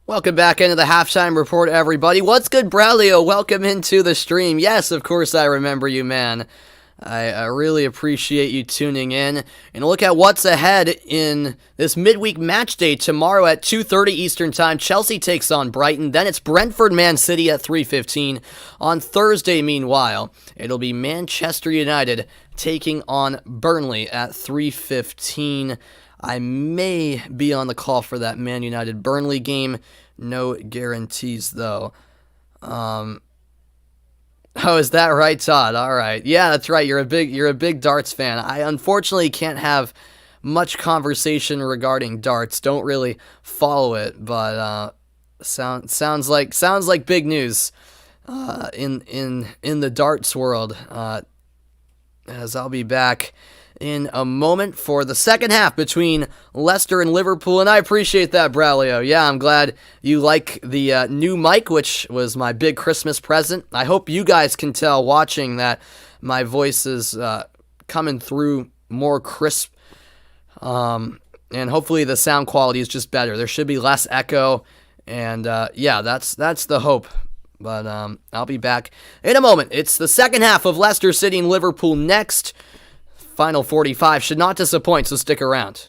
Welcome back into the Halftime Report, everybody. What's good, Braulio? Welcome into the stream. Yes, of course I remember you, man. I really appreciate you tuning in. And look at what's ahead in this midweek match day. Tomorrow at 2:30 Eastern Time, Chelsea takes on Brighton. Then it's Brentford-Man City at 3:15. On Thursday, meanwhile, it'll be Manchester United taking on Burnley at 3:15. I may be on the call for that Man United Burnley game. No guarantees, though. Oh, is that right, Todd? All right. Yeah, that's right. You're a big darts fan. I unfortunately can't have much conversation regarding darts. Don't really follow it, but sounds like big news in the darts world. As I'll be back in a moment for the second half between Leicester and Liverpool, and I appreciate that, Braulio. Yeah, I'm glad you like the new mic, which was my big Christmas present. I hope you guys can tell watching that my voice is coming through more crisp, and hopefully the sound quality is just better. There should be less echo, and yeah, that's the hope. But I'll be back in a moment. It's the second half of Leicester City and Liverpool next. Final 45 should not disappoint, so stick around.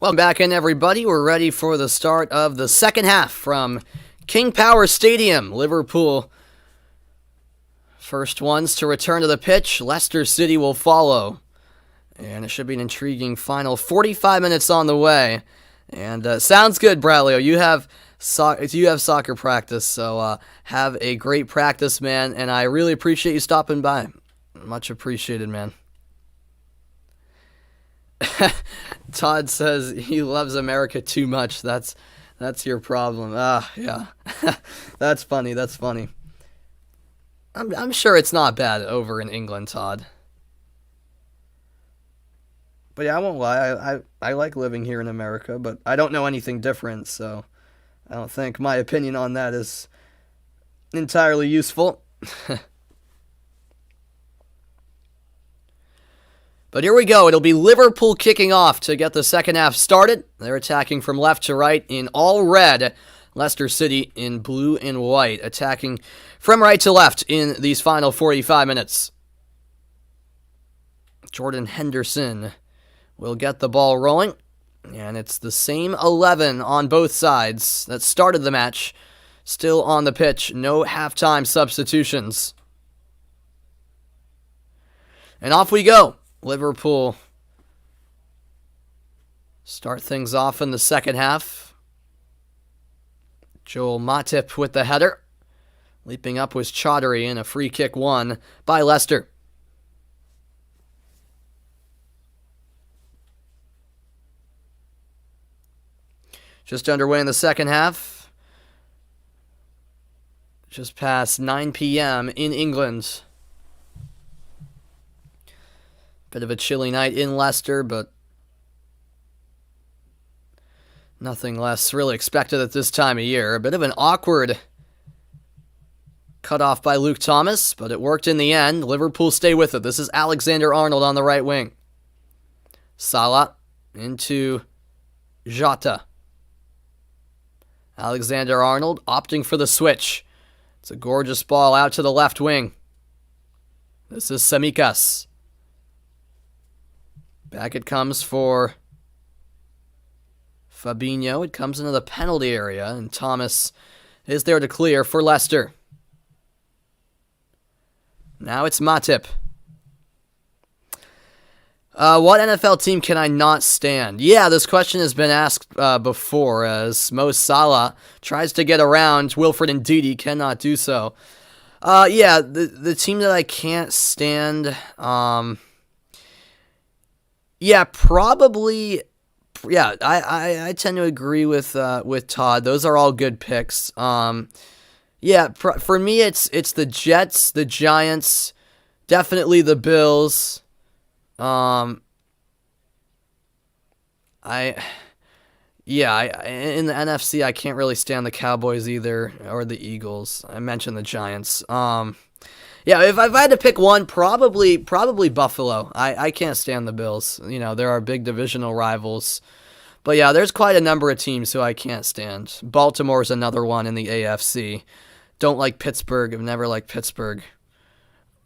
Welcome back in, everybody. We're ready for the start of the second half from King Power Stadium. Liverpool, first ones to return to the pitch. Leicester City will follow. And it should be an intriguing final 45 minutes on the way. And sounds good, Braulio. You have soccer practice, so have a great practice, man. And I really appreciate you stopping by. Much appreciated, man. Todd says he loves America too much. That's your problem. Yeah. That's funny. I'm sure it's not bad over in England, Todd. But yeah, I won't lie. I like living here in America, but I don't know anything different, so I don't think my opinion on that is entirely useful. But here we go. It'll be Liverpool kicking off to get the second half started. They're attacking from left to right in all red. Leicester City in blue and white, attacking from right to left in these final 45 minutes. Jordan Henderson will get the ball rolling. And it's the same 11 on both sides that started the match. Still on the pitch. No halftime substitutions. And off we go. Liverpool start things off in the second half. Joel Matip with the header. Leaping up was Chaudhry in a free kick won by Leicester. Just underway in the second half. Just past 9 p.m. in England. Bit of a chilly night in Leicester, but nothing less really expected at this time of year. A bit of an awkward cut off by Luke Thomas, but it worked in the end. Liverpool stay with it. This is Alexander-Arnold on the right wing. Salah into Jota. Alexander-Arnold opting for the switch. It's a gorgeous ball out to the left wing. This is Tsimikas. Back it comes for Fabinho. It comes into the penalty area, and Thomas is there to clear for Leicester. Now it's Matip. What NFL team can I not stand? Yeah, this question has been asked before, as Mo Salah tries to get around Wilfred Ndidi, cannot do so. Yeah, the team that I can't stand... Yeah, probably. Yeah, I tend to agree with Todd. Those are all good picks. Yeah, for me, it's the Jets, the Giants, definitely the Bills. In the NFC, I can't really stand the Cowboys either, or the Eagles. I mentioned the Giants. Yeah, if I had to pick one, probably Buffalo. I can't stand the Bills. You know, there are big divisional rivals. But yeah, there's quite a number of teams who I can't stand. Baltimore's another one in the AFC. Don't like Pittsburgh. I've never liked Pittsburgh.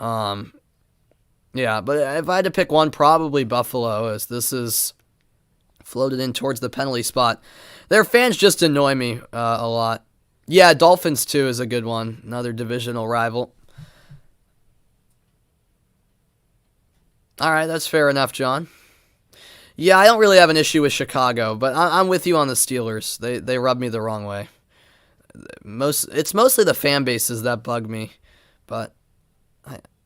Yeah, but if I had to pick one, probably Buffalo, as this is floated in towards the penalty spot. Their fans just annoy me a lot. Yeah, Dolphins too is a good one. Another divisional rival. All right, that's fair enough, John. Yeah, I don't really have an issue with Chicago, but I'm with you on the Steelers. They rub me the wrong way. It's mostly the fan bases that bug me, but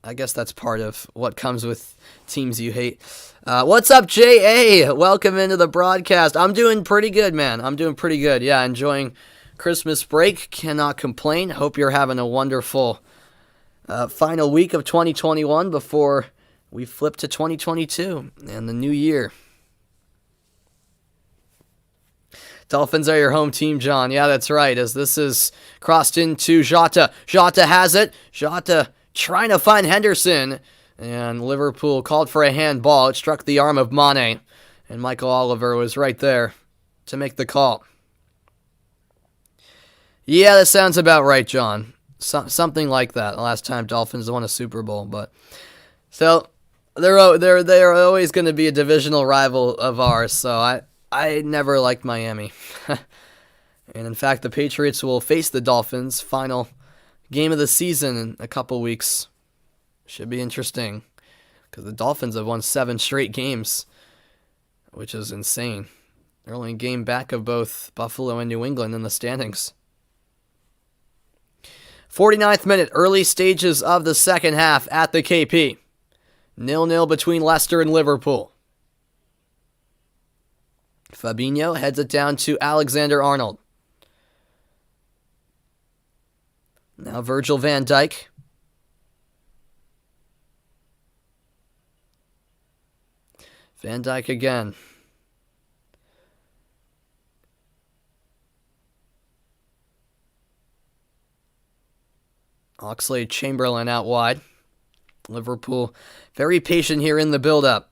I guess that's part of what comes with teams you hate. What's up, J.A.? Welcome into the broadcast. I'm doing pretty good, man. I'm doing pretty good. Yeah, enjoying Christmas break. Cannot complain. Hope you're having a wonderful final week of 2021 before we flip to 2022 and the new year. Dolphins are your home team, John. Yeah, that's right, as this is crossed into Jota. Jota has it. Jota trying to find Henderson. And Liverpool called for a handball. It struck the arm of Mane. And Michael Oliver was right there to make the call. Yeah, that sounds about right, John. Something like that. The last time Dolphins won a Super Bowl. But so they're always going to be a divisional rival of ours. So I never liked Miami. And in fact, the Patriots will face the Dolphins. Final game of the season in a couple weeks. Should be interesting. Because the Dolphins have won 7 straight games, which is insane. They're only a game back of both Buffalo and New England in the standings. 49th minute, early stages of the second half at the KP. 0-0 between Leicester and Liverpool. Fabinho heads it down to Alexander-Arnold. Now Virgil van Dijk. Van Dijk again. Oxlade-Chamberlain out wide. Liverpool very patient here in the build-up.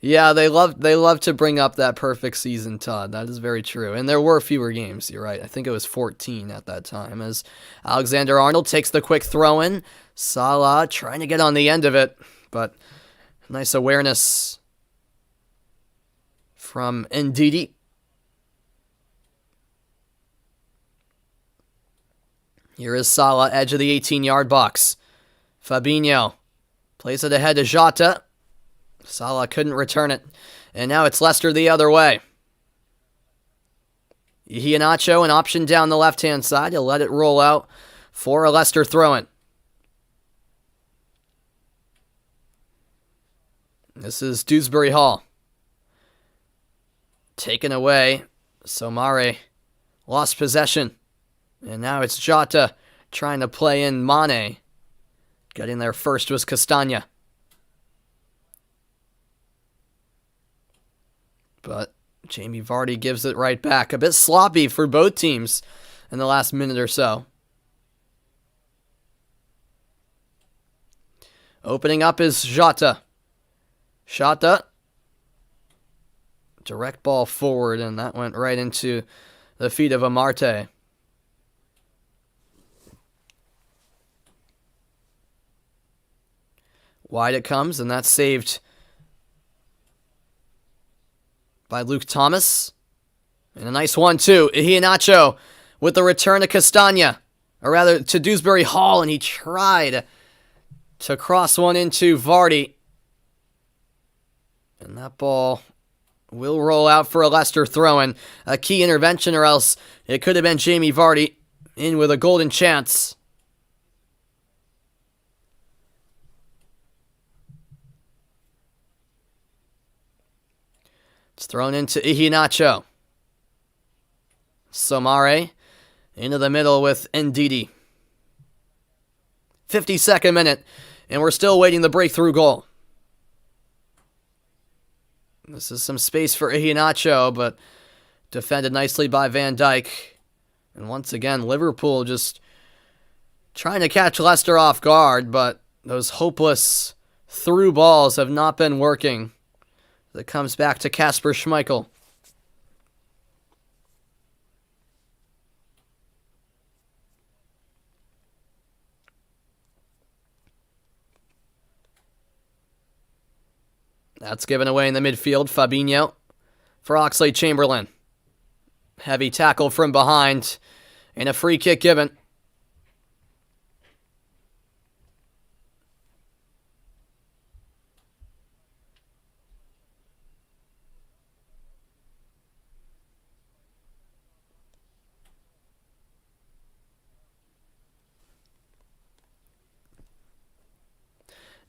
Yeah, they love to bring up that perfect season, Todd. That is very true. And there were fewer games, you're right. I think it was 14 at that time as Alexander-Arnold takes the quick throw-in. Salah trying to get on the end of it, but nice awareness from Ndidi. Here is Salah, edge of the 18-yard box. Fabinho plays it ahead to Jota. Salah couldn't return it. And now it's Leicester the other way. Iheanacho, an option down the left-hand side. He'll let it roll out for a Leicester throw-in. This is Dewsbury Hall. Taken away. Somare lost possession. And now it's Jota trying to play in Mane. Getting there first was Castagna. But Jamie Vardy gives it right back. A bit sloppy for both teams in the last minute or so. Opening up is Jota. Jota. Direct ball forward, and that went right into the feet of Amarte. Wide it comes, and that's saved by Luke Thomas. And a nice one, too. Iheanacho with the return to Castagna. Or rather, to Dewsbury Hall, and he tried to cross one into Vardy. And that ball will roll out for a Leicester throw-in. A key intervention, or else it could have been Jamie Vardy in with a golden chance. It's thrown into Iheanacho. Somare into the middle with Ndidi. 52nd minute, and we're still waiting the breakthrough goal. This is some space for Iheanacho, but defended nicely by Van Dijk. And once again, Liverpool just trying to catch Leicester off guard, but those hopeless through balls have not been working. That comes back to Kasper Schmeichel. That's given away in the midfield. Fabinho for Oxlade-Chamberlain. Heavy tackle from behind and a free kick given.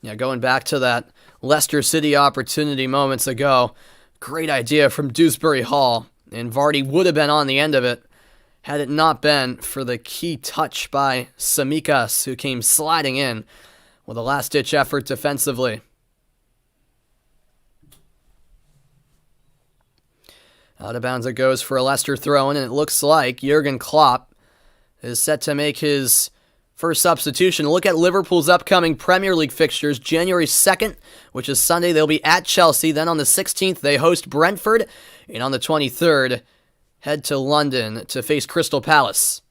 Yeah, going back to that Leicester City opportunity moments ago, great idea from Dewsbury Hall, and Vardy would have been on the end of it had it not been for the key touch by Tsimikas, who came sliding in with a last-ditch effort defensively. Out of bounds it goes for a Leicester throw-in, and it looks like Jurgen Klopp is set to make his first substitution. Look at Liverpool's upcoming Premier League fixtures. January 2nd, which is Sunday, they'll be at Chelsea. Then on the 16th, they host Brentford. And on the 23rd, head to London to face Crystal Palace.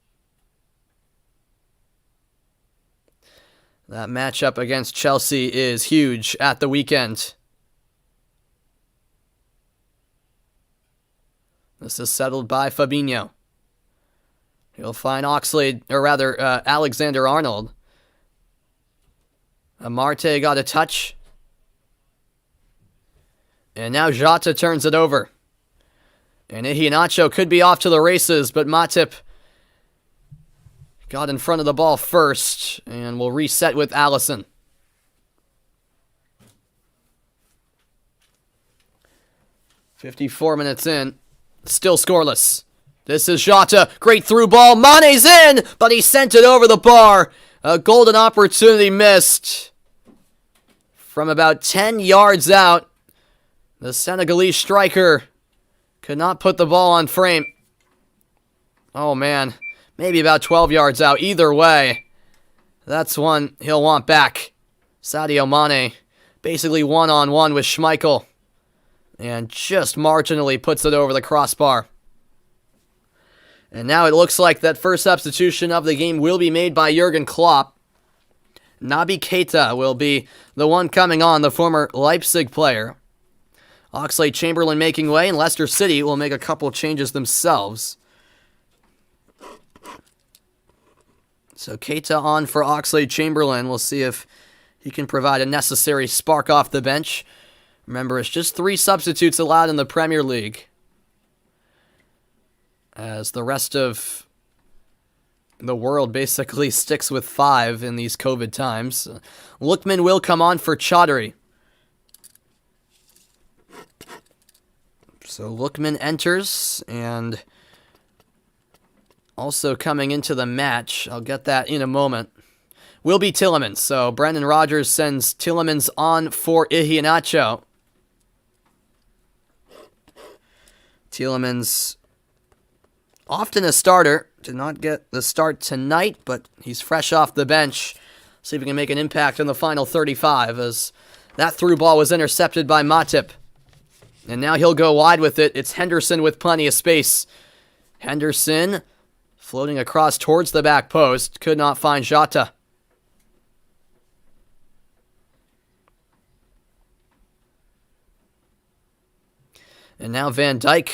That matchup against Chelsea is huge at the weekend. This is settled by Fabinho. He'll find Alexander-Arnold. Amarte got a touch. And now Jota turns it over. And Iheanacho could be off to the races, but Matip got in front of the ball first, and will reset with Alisson. "54 minutes in, still scoreless. This is Jota, great through ball, Mane's in, but he sent it over the bar. A golden opportunity missed. From about 10 yards out, the Senegalese striker could not put the ball on frame. Oh man, maybe about 12 yards out. Either way, that's one he'll want back. Sadio Mane basically one-on-one with Schmeichel, and just marginally puts it over the crossbar. And now it looks like that first substitution of the game will be made by Jurgen Klopp. Naby Keita will be the one coming on, the former Leipzig player. Oxlade-Chamberlain making way, and Leicester City will make a couple changes themselves. So Keita on for Oxlade-Chamberlain. We'll see if he can provide a necessary spark off the bench. Remember, it's just 3 substitutes allowed in the Premier League, as the rest of the world basically sticks with 5 in these COVID times. Lookman will come on for Chaudhry. So Lookman enters, and also coming into the match, I'll get that in a moment, will be Tielemans. So Brendan Rodgers sends Tielemans on for Iheanacho. Tielemans, often a starter, did not get the start tonight, but he's fresh off the bench. See if he can make an impact in the final 35, as that through ball was intercepted by Matip. And now he'll go wide with it. It's Henderson with plenty of space. Henderson floating across towards the back post. Could not find Jota. And now Van Dijk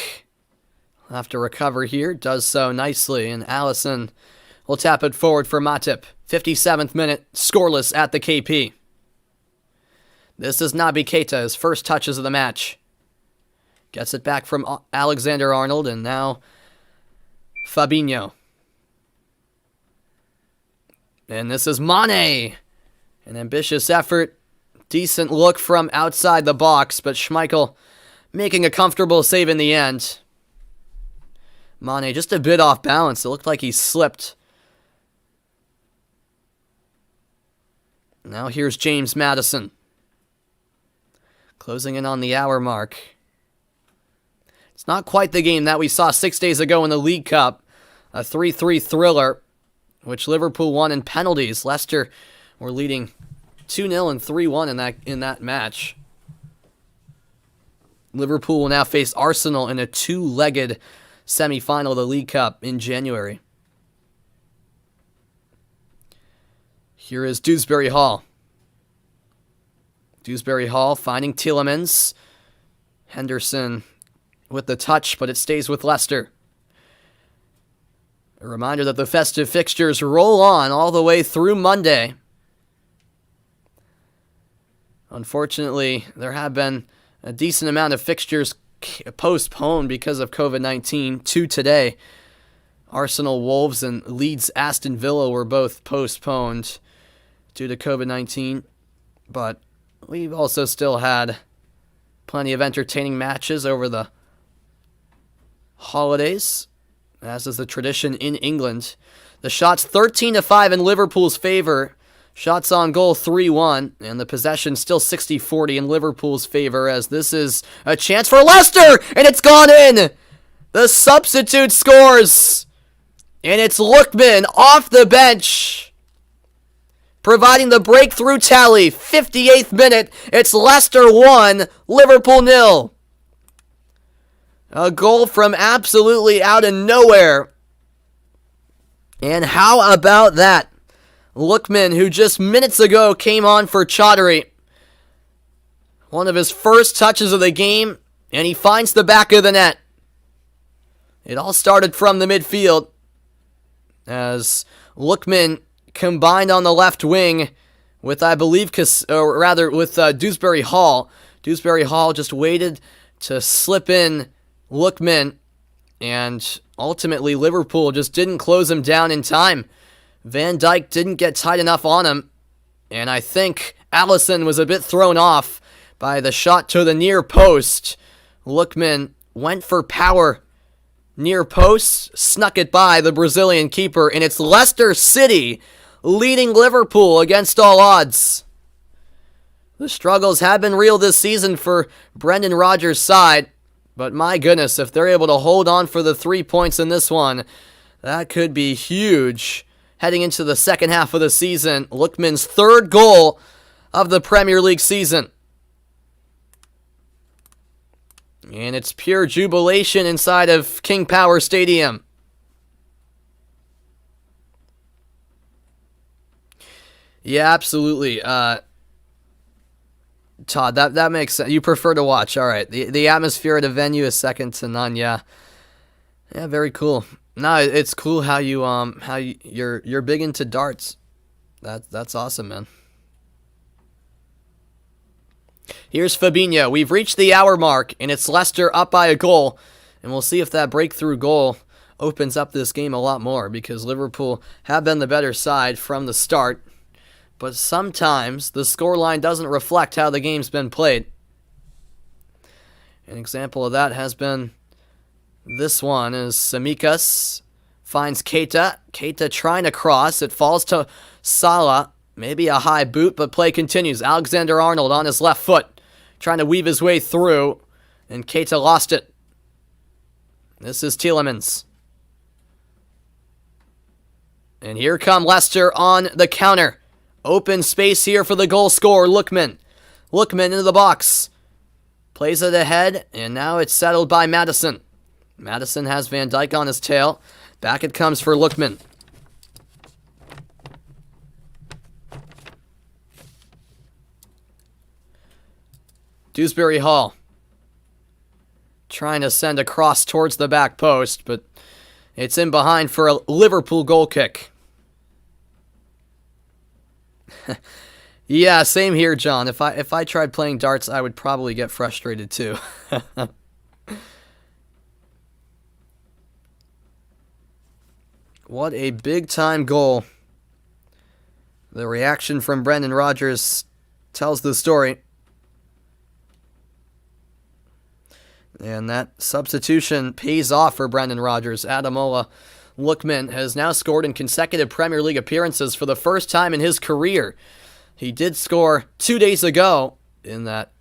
will have to recover here. Does so nicely. And Alisson will tap it forward for Matip. 57th minute, scoreless at the KP. This is Naby Keita, his first touches of the match. Gets it back from Alexander-Arnold, and now Fabinho. And this is Mane. An ambitious effort. Decent look from outside the box, but Schmeichel making a comfortable save in the end. Mane just a bit off balance. It looked like he slipped. Now here's James Maddison. Closing in on the hour mark. It's not quite the game that we saw 6 days ago in the League Cup. A 3-3 thriller, which Liverpool won in penalties. Leicester were leading 2-0 and 3-1 in that match. Liverpool will now face Arsenal in a 2-legged semi-final of the League Cup in January. Here is Dewsbury Hall. Dewsbury Hall finding Tielemans. Henderson with the touch, but it stays with Leicester. A reminder that the festive fixtures roll on all the way through Monday. Unfortunately, there have been a decent amount of fixtures postponed because of COVID-19 to today. Arsenal, Wolves, and Leeds, Aston Villa were both postponed due to COVID-19, but we've also still had plenty of entertaining matches over the holidays, as is the tradition in England. The shots 13-5 in Liverpool's favor. Shots on goal 3-1, and the possession still 60-40 in Liverpool's favor, as this is a chance for Leicester, and it's gone in! The substitute scores, and it's Lookman off the bench, providing the breakthrough tally. 58th minute, it's Leicester 1, Liverpool 0. A goal from absolutely out of nowhere. And how about that? Lookman, who just minutes ago came on for Chaudhry. One of his first touches of the game, and he finds the back of the net. It all started from the midfield as Lookman combined on the left wing with, I believe, with Dewsbury Hall. Dewsbury Hall just waited to slip in Lookman, and ultimately Liverpool just didn't close him down in time. Van Dijk didn't get tight enough on him, and I think Alisson was a bit thrown off by the shot to the near post. Lookman went for power near post, snuck it by the Brazilian keeper, and it's Leicester City leading Liverpool against all odds. The struggles have been real this season for Brendan Rodgers' side, but my goodness, if they're able to hold on for the 3 points in this one, that could be huge. Heading into the second half of the season, Lookman's third goal of the Premier League season. And it's pure jubilation inside of King Power Stadium. Yeah, absolutely. Todd, that makes sense. You prefer to watch. All right. The atmosphere at a venue is second to none. Yeah. Yeah, very cool. No, it's cool how you're big into darts. That's awesome, man. Here's Fabinho. We've reached the hour mark, and it's Leicester up by a goal. And we'll see if that breakthrough goal opens up this game a lot more, because Liverpool have been the better side from the start. But sometimes the scoreline doesn't reflect how the game's been played. An example of that has been this one, as Tsimikas finds Keita. Keita trying to cross. It falls to Salah. Maybe a high boot, but play continues. Alexander-Arnold on his left foot, trying to weave his way through, and Keita lost it. This is Tielemans. And here come Leicester on the counter. Open space here for the goal scorer, Lookman. Lookman into the box. Plays it ahead, and now it's settled by Maddison. Maddison has Van Dijk on his tail. Back it comes for Lookman. Dewsbury Hall trying to send a cross towards the back post, but it's in behind for a Liverpool goal kick. Yeah, same here, John. If I tried playing darts, I would probably get frustrated too. What a big-time goal. The reaction from Brendan Rodgers tells the story. And that substitution pays off for Brendan Rodgers. Ademola Lookman has now scored in consecutive Premier League appearances for the first time in his career. He did score 2 days ago in that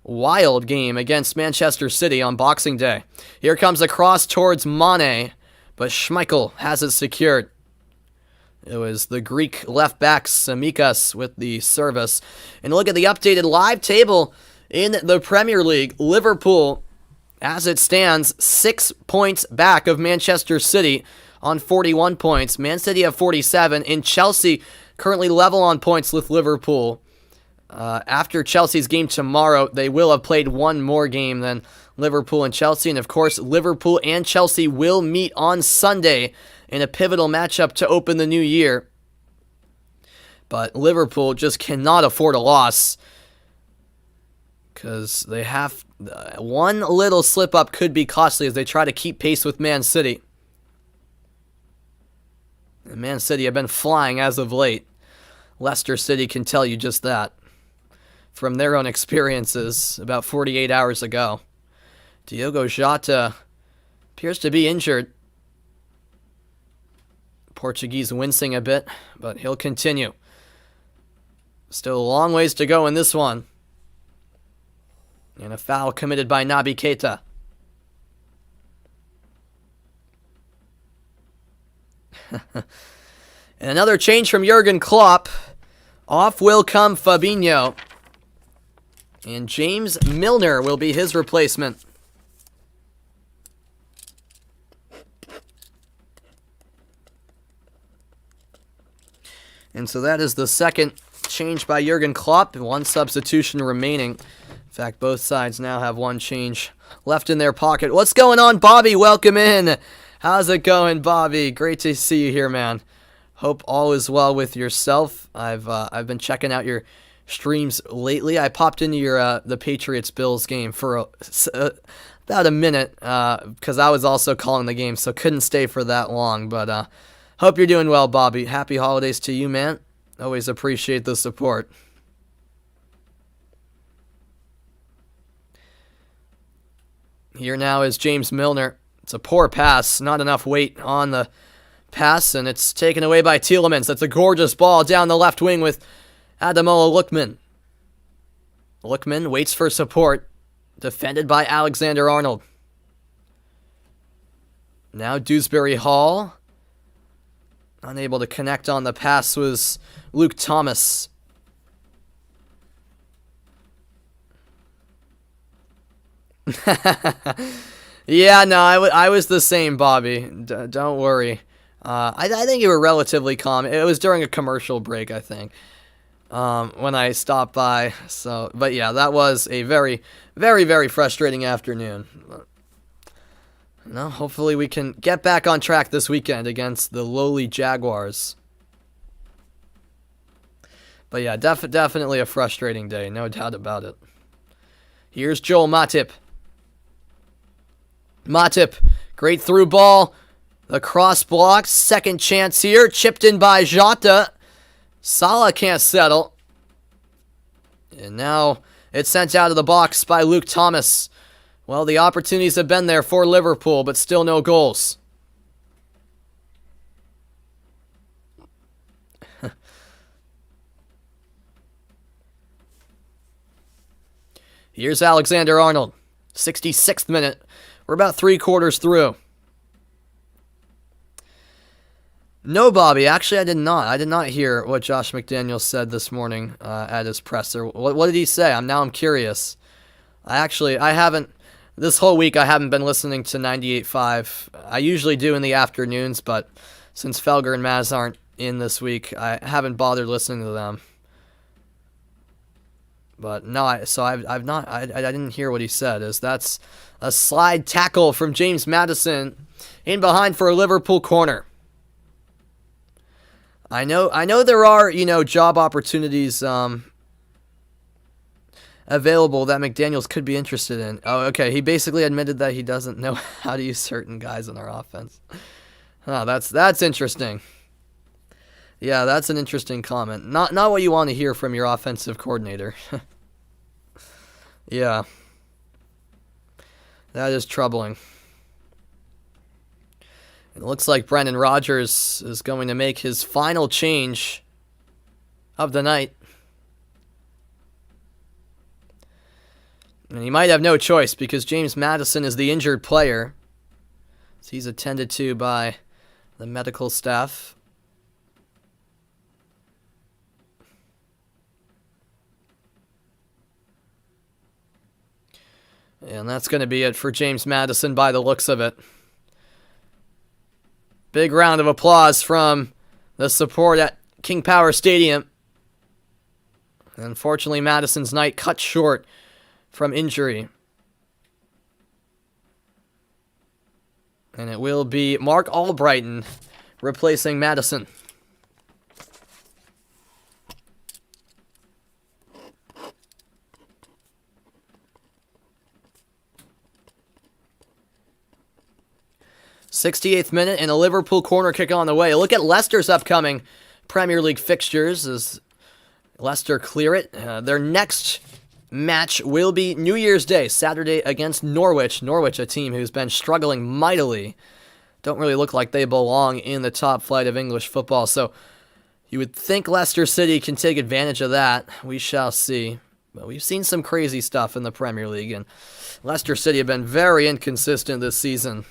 wild game against Manchester City on Boxing Day. Here comes a cross towards Mane, but Schmeichel has it secured. It was the Greek left back Tsimikas with the service. And look at the updated live table in the Premier League. Liverpool, as it stands, 6 points back of Manchester City on 41 points. Man City have 47, and Chelsea currently level on points with Liverpool. After Chelsea's game tomorrow, they will have played one more game than Liverpool and Chelsea. And of course, Liverpool and Chelsea will meet on Sunday in a pivotal matchup to open the new year. But Liverpool just cannot afford a loss, because they have one little slip up could be costly as they try to keep pace with Man City. And Man City have been flying as of late. Leicester City can tell you just that from their own experiences about 48 hours ago. Diogo Jota appears to be injured. Portuguese wincing a bit, but he'll continue. Still a long ways to go in this one. And a foul committed by Naby Keita. And another change from Jurgen Klopp. Off will come Fabinho. And James Milner will be his replacement. And so that is the second change by Jurgen Klopp, and one substitution remaining. In fact, both sides now have one change left in their pocket. What's going on, Bobby? Welcome in. How's it going, Bobby? Great to see you here, man. Hope all is well with yourself. I've been checking out your streams lately. I popped into your the Patriots-Bills game for about a minute because I was also calling the game, so couldn't stay for that long. But hope you're doing well, Bobby. Happy holidays to you, man. Always appreciate the support. Here now is James Milner. It's a poor pass, not enough weight on the pass, and it's taken away by Tielemans. That's a gorgeous ball down the left wing with Ademola Lookman. Lookman waits for support, defended by Alexander-Arnold. Now Dewsbury Hall. Unable to connect on the pass was Luke Thomas. Yeah, no, I was the same, Bobby. Don't worry. I think you were relatively calm. It was during a commercial break, I think, when I stopped by. So, but yeah, that was a very, very, very frustrating afternoon. No, hopefully we can get back on track this weekend against the lowly Jaguars. But yeah, definitely a frustrating day, no doubt about it. Here's Joel Matip. Matip, great through ball. The cross block, second chance here, chipped in by Jota. Salah can't settle. And now it's sent out of the box by Luke Thomas. Well, the opportunities have been there for Liverpool, but still no goals. Here's Alexander-Arnold, 66th minute. We're about 3/4 through. No, Bobby. Actually, I did not. I did not hear what Josh McDaniels said this morning at his presser. What did he say? I'm curious. I haven't. This whole week, I haven't been listening to 98.5. I usually do in the afternoons, but since Felger and Maz aren't in this week, I haven't bothered listening to them. But no, I didn't hear what he said. That's a slide tackle from James Maddison in behind for a Liverpool corner. I know there are, job opportunities available that McDaniels could be interested in. Oh, okay. He basically admitted that he doesn't know how to use certain guys in our offense. Oh, that's interesting. Yeah, that's an interesting comment. Not what you want to hear from your offensive coordinator. Yeah. That is troubling. It looks like Brendan Rodgers is going to make his final change of the night. And he might have no choice because James Maddison is the injured player. So he's attended to by the medical staff. And that's going to be it for James Maddison by the looks of it. Big round of applause from the support at King Power Stadium. Unfortunately, Maddison's night cut short from injury. And it will be Mark Albrighton replacing Maddison. '68th minute and a Liverpool corner kick on the way. Look at Leicester's upcoming Premier League fixtures as Leicester clear it. Their next match will be New Year's Day, Saturday against Norwich. Norwich, a team who's been struggling mightily. Don't really look like they belong in the top flight of English football. So you would think Leicester City can take advantage of that. We shall see. But we've seen some crazy stuff in the Premier League, and Leicester City have been very inconsistent this season.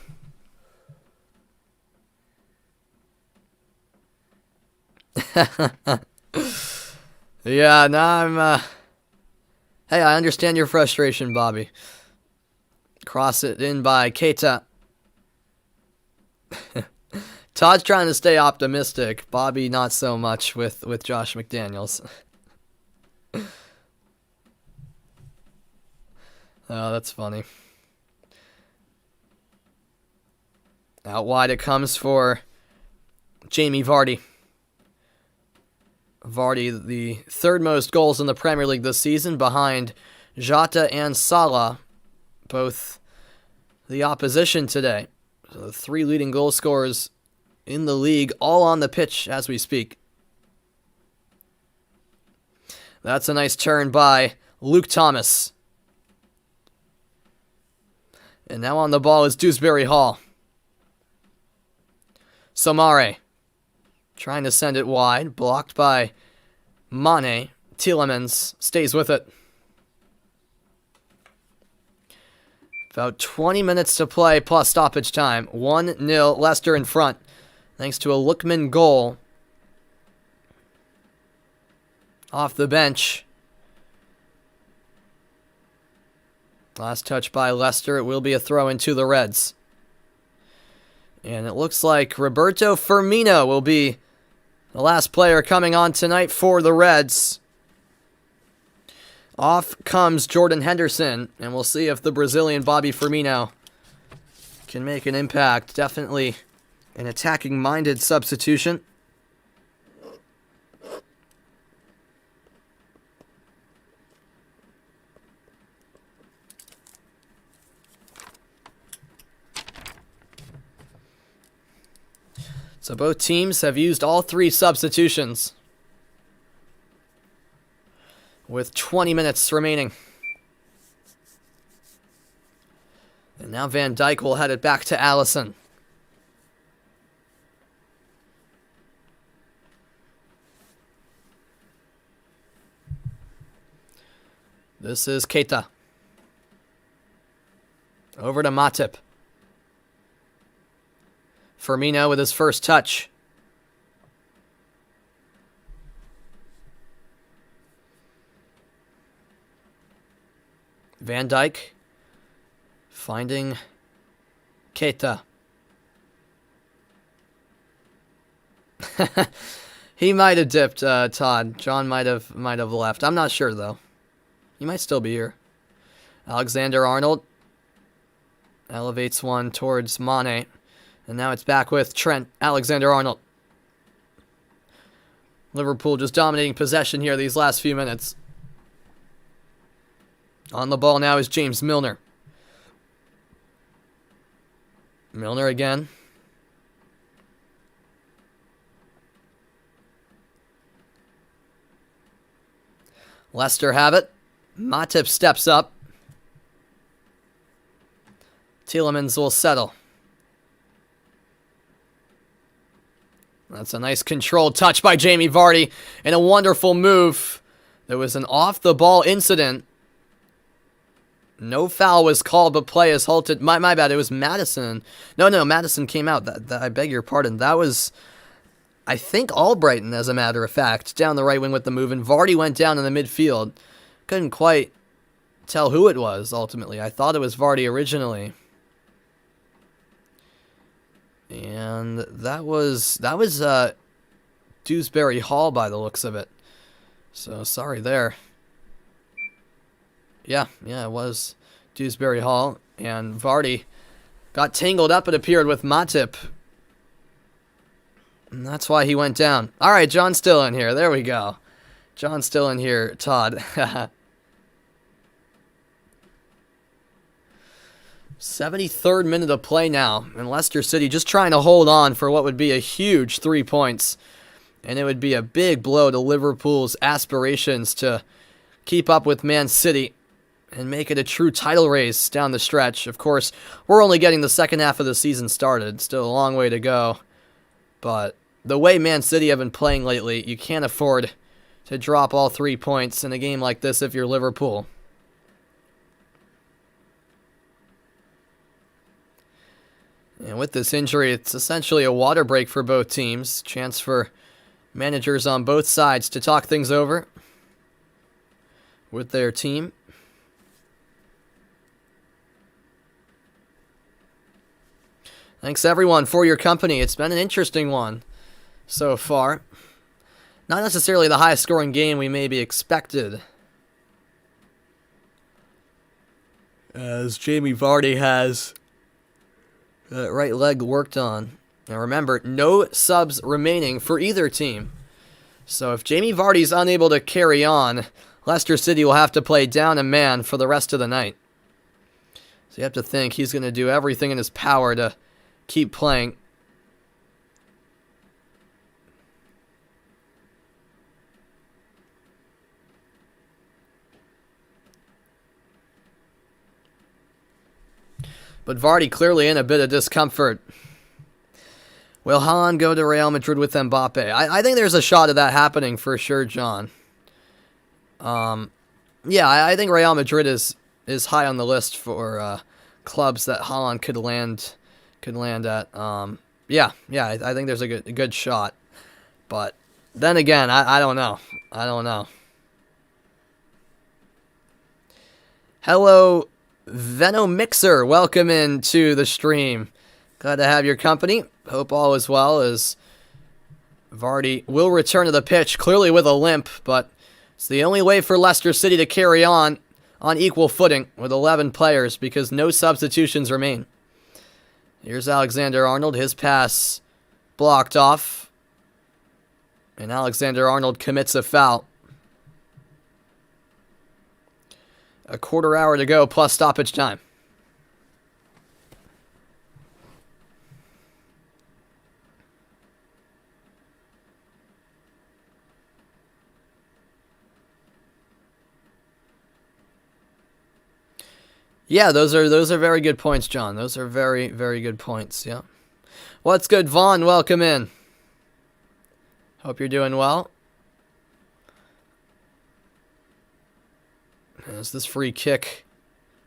Yeah, no, hey, I understand your frustration, Bobby. Cross it in by Keita. Todd's trying to stay optimistic. Bobby, not so much with Josh McDaniels. Oh, that's funny. Out wide it comes for Jamie Vardy. Vardy, the third most goals in the Premier League this season, behind Jota and Salah, both the opposition today. So the three leading goal scorers in the league, all on the pitch as we speak. That's a nice turn by Luke Thomas. And now on the ball is Dewsbury Hall. Somare trying to send it wide, blocked by Mane. Tielemans stays with it. About 20 minutes to play plus stoppage time. 1-0 Leicester in front, thanks to a Lookman goal off the bench. Last touch by Leicester. It will be a throw into the Reds. And it looks like Roberto Firmino will be the last player coming on tonight for the Reds. Off comes Jordan Henderson, and we'll see if the Brazilian Bobby Firmino can make an impact. Definitely an attacking-minded substitution. So both teams have used all three substitutions with 20 minutes remaining. And now Van Dijk will head it back to Alisson. This is Keita. Over to Matip. Firmino with his first touch. Van Dijk finding Keita. He might have dipped, Todd. John might have left. I'm not sure though. He might still be here. Alexander-Arnold elevates one towards Mane. And now it's back with Trent Alexander-Arnold. Liverpool just dominating possession here these last few minutes. On the ball now is James Milner. Milner again. Leicester have it. Matip steps up. Tielemans will settle. That's a nice controlled touch by Jamie Vardy and a wonderful move. There was an off-the-ball incident. No foul was called, but play is halted. My bad, it was Maddison. No, Maddison came out. I beg your pardon. That was, I think, Albrighton, as a matter of fact, down the right wing with the move, and Vardy went down in the midfield. Couldn't quite tell who it was, ultimately. I thought it was Vardy originally. And that was Dewsbury Hall by the looks of it. So sorry there. Yeah, it was Dewsbury Hall. And Vardy got tangled up, it appeared, with Matip. And that's why he went down. All right, John's still in here. There we go. John's still in here, Todd. 73rd minute of play now, and Leicester City just trying to hold on for what would be a huge 3 points. And it would be a big blow to Liverpool's aspirations to keep up with Man City and make it a true title race down the stretch. Of course, we're only getting the second half of the season started. Still a long way to go. But the way Man City have been playing lately, you can't afford to drop all 3 points in a game like this if you're Liverpool. And with this injury, it's essentially a water break for both teams. Chance for managers on both sides to talk things over with their team. Thanks everyone for your company. It's been an interesting one so far. Not necessarily the highest scoring game we maybe expected, as Jamie Vardy has Right leg worked on. Now remember, no subs remaining for either team. So if Jamie Vardy's unable to carry on, Leicester City will have to play down a man for the rest of the night. So you have to think he's going to do everything in his power to keep playing. But Vardy clearly in a bit of discomfort. Will Haaland go to Real Madrid with Mbappe? I think there's a shot of that happening for sure, John. Yeah, I think Real Madrid is high on the list for clubs that Haaland could land at. Yeah, I think there's a good shot. But then again, I don't know. Hello, Venomixer. Welcome into the stream. Glad to have your company. Hope all is well as Vardy will return to the pitch, clearly with a limp, but it's the only way for Leicester City to carry on equal footing with 11 players because no substitutions remain. Here's Alexander-Arnold, his pass blocked off, and Alexander-Arnold commits a foul. A quarter hour to go plus stoppage time. Yeah, those are very good points, John. Those are very, very good points, yeah. What's good, Vaughn? Welcome in. Hope you're doing well. As this free kick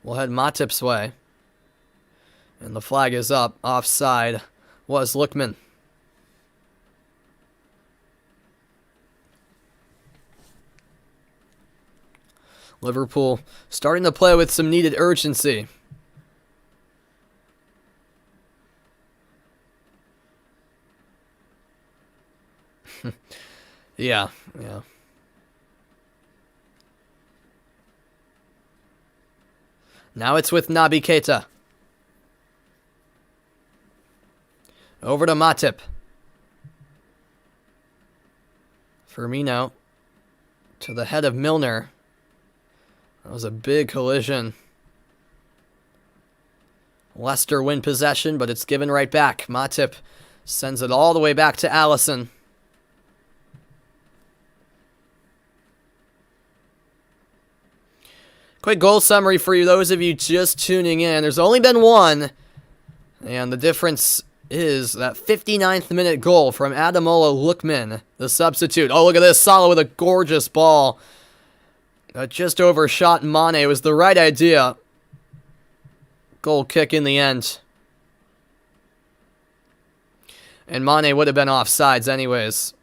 will head Matip's way. And the flag is up. Offside was Lookman. Liverpool starting to play with some needed urgency. Yeah. Now it's with Naby Keita. Over to Matip. Firmino to the head of Milner. That was a big collision. Leicester win possession, but it's given right back. Matip sends it all the way back to Alisson. Quick goal summary for you, those of you just tuning in. There's only been one, and the difference is that 59th minute goal from Ademola Lookman, the substitute. Oh, look at this. Salah with a gorgeous ball. Just overshot Mane. It was the right idea. Goal kick in the end. And Mane would have been offsides anyways.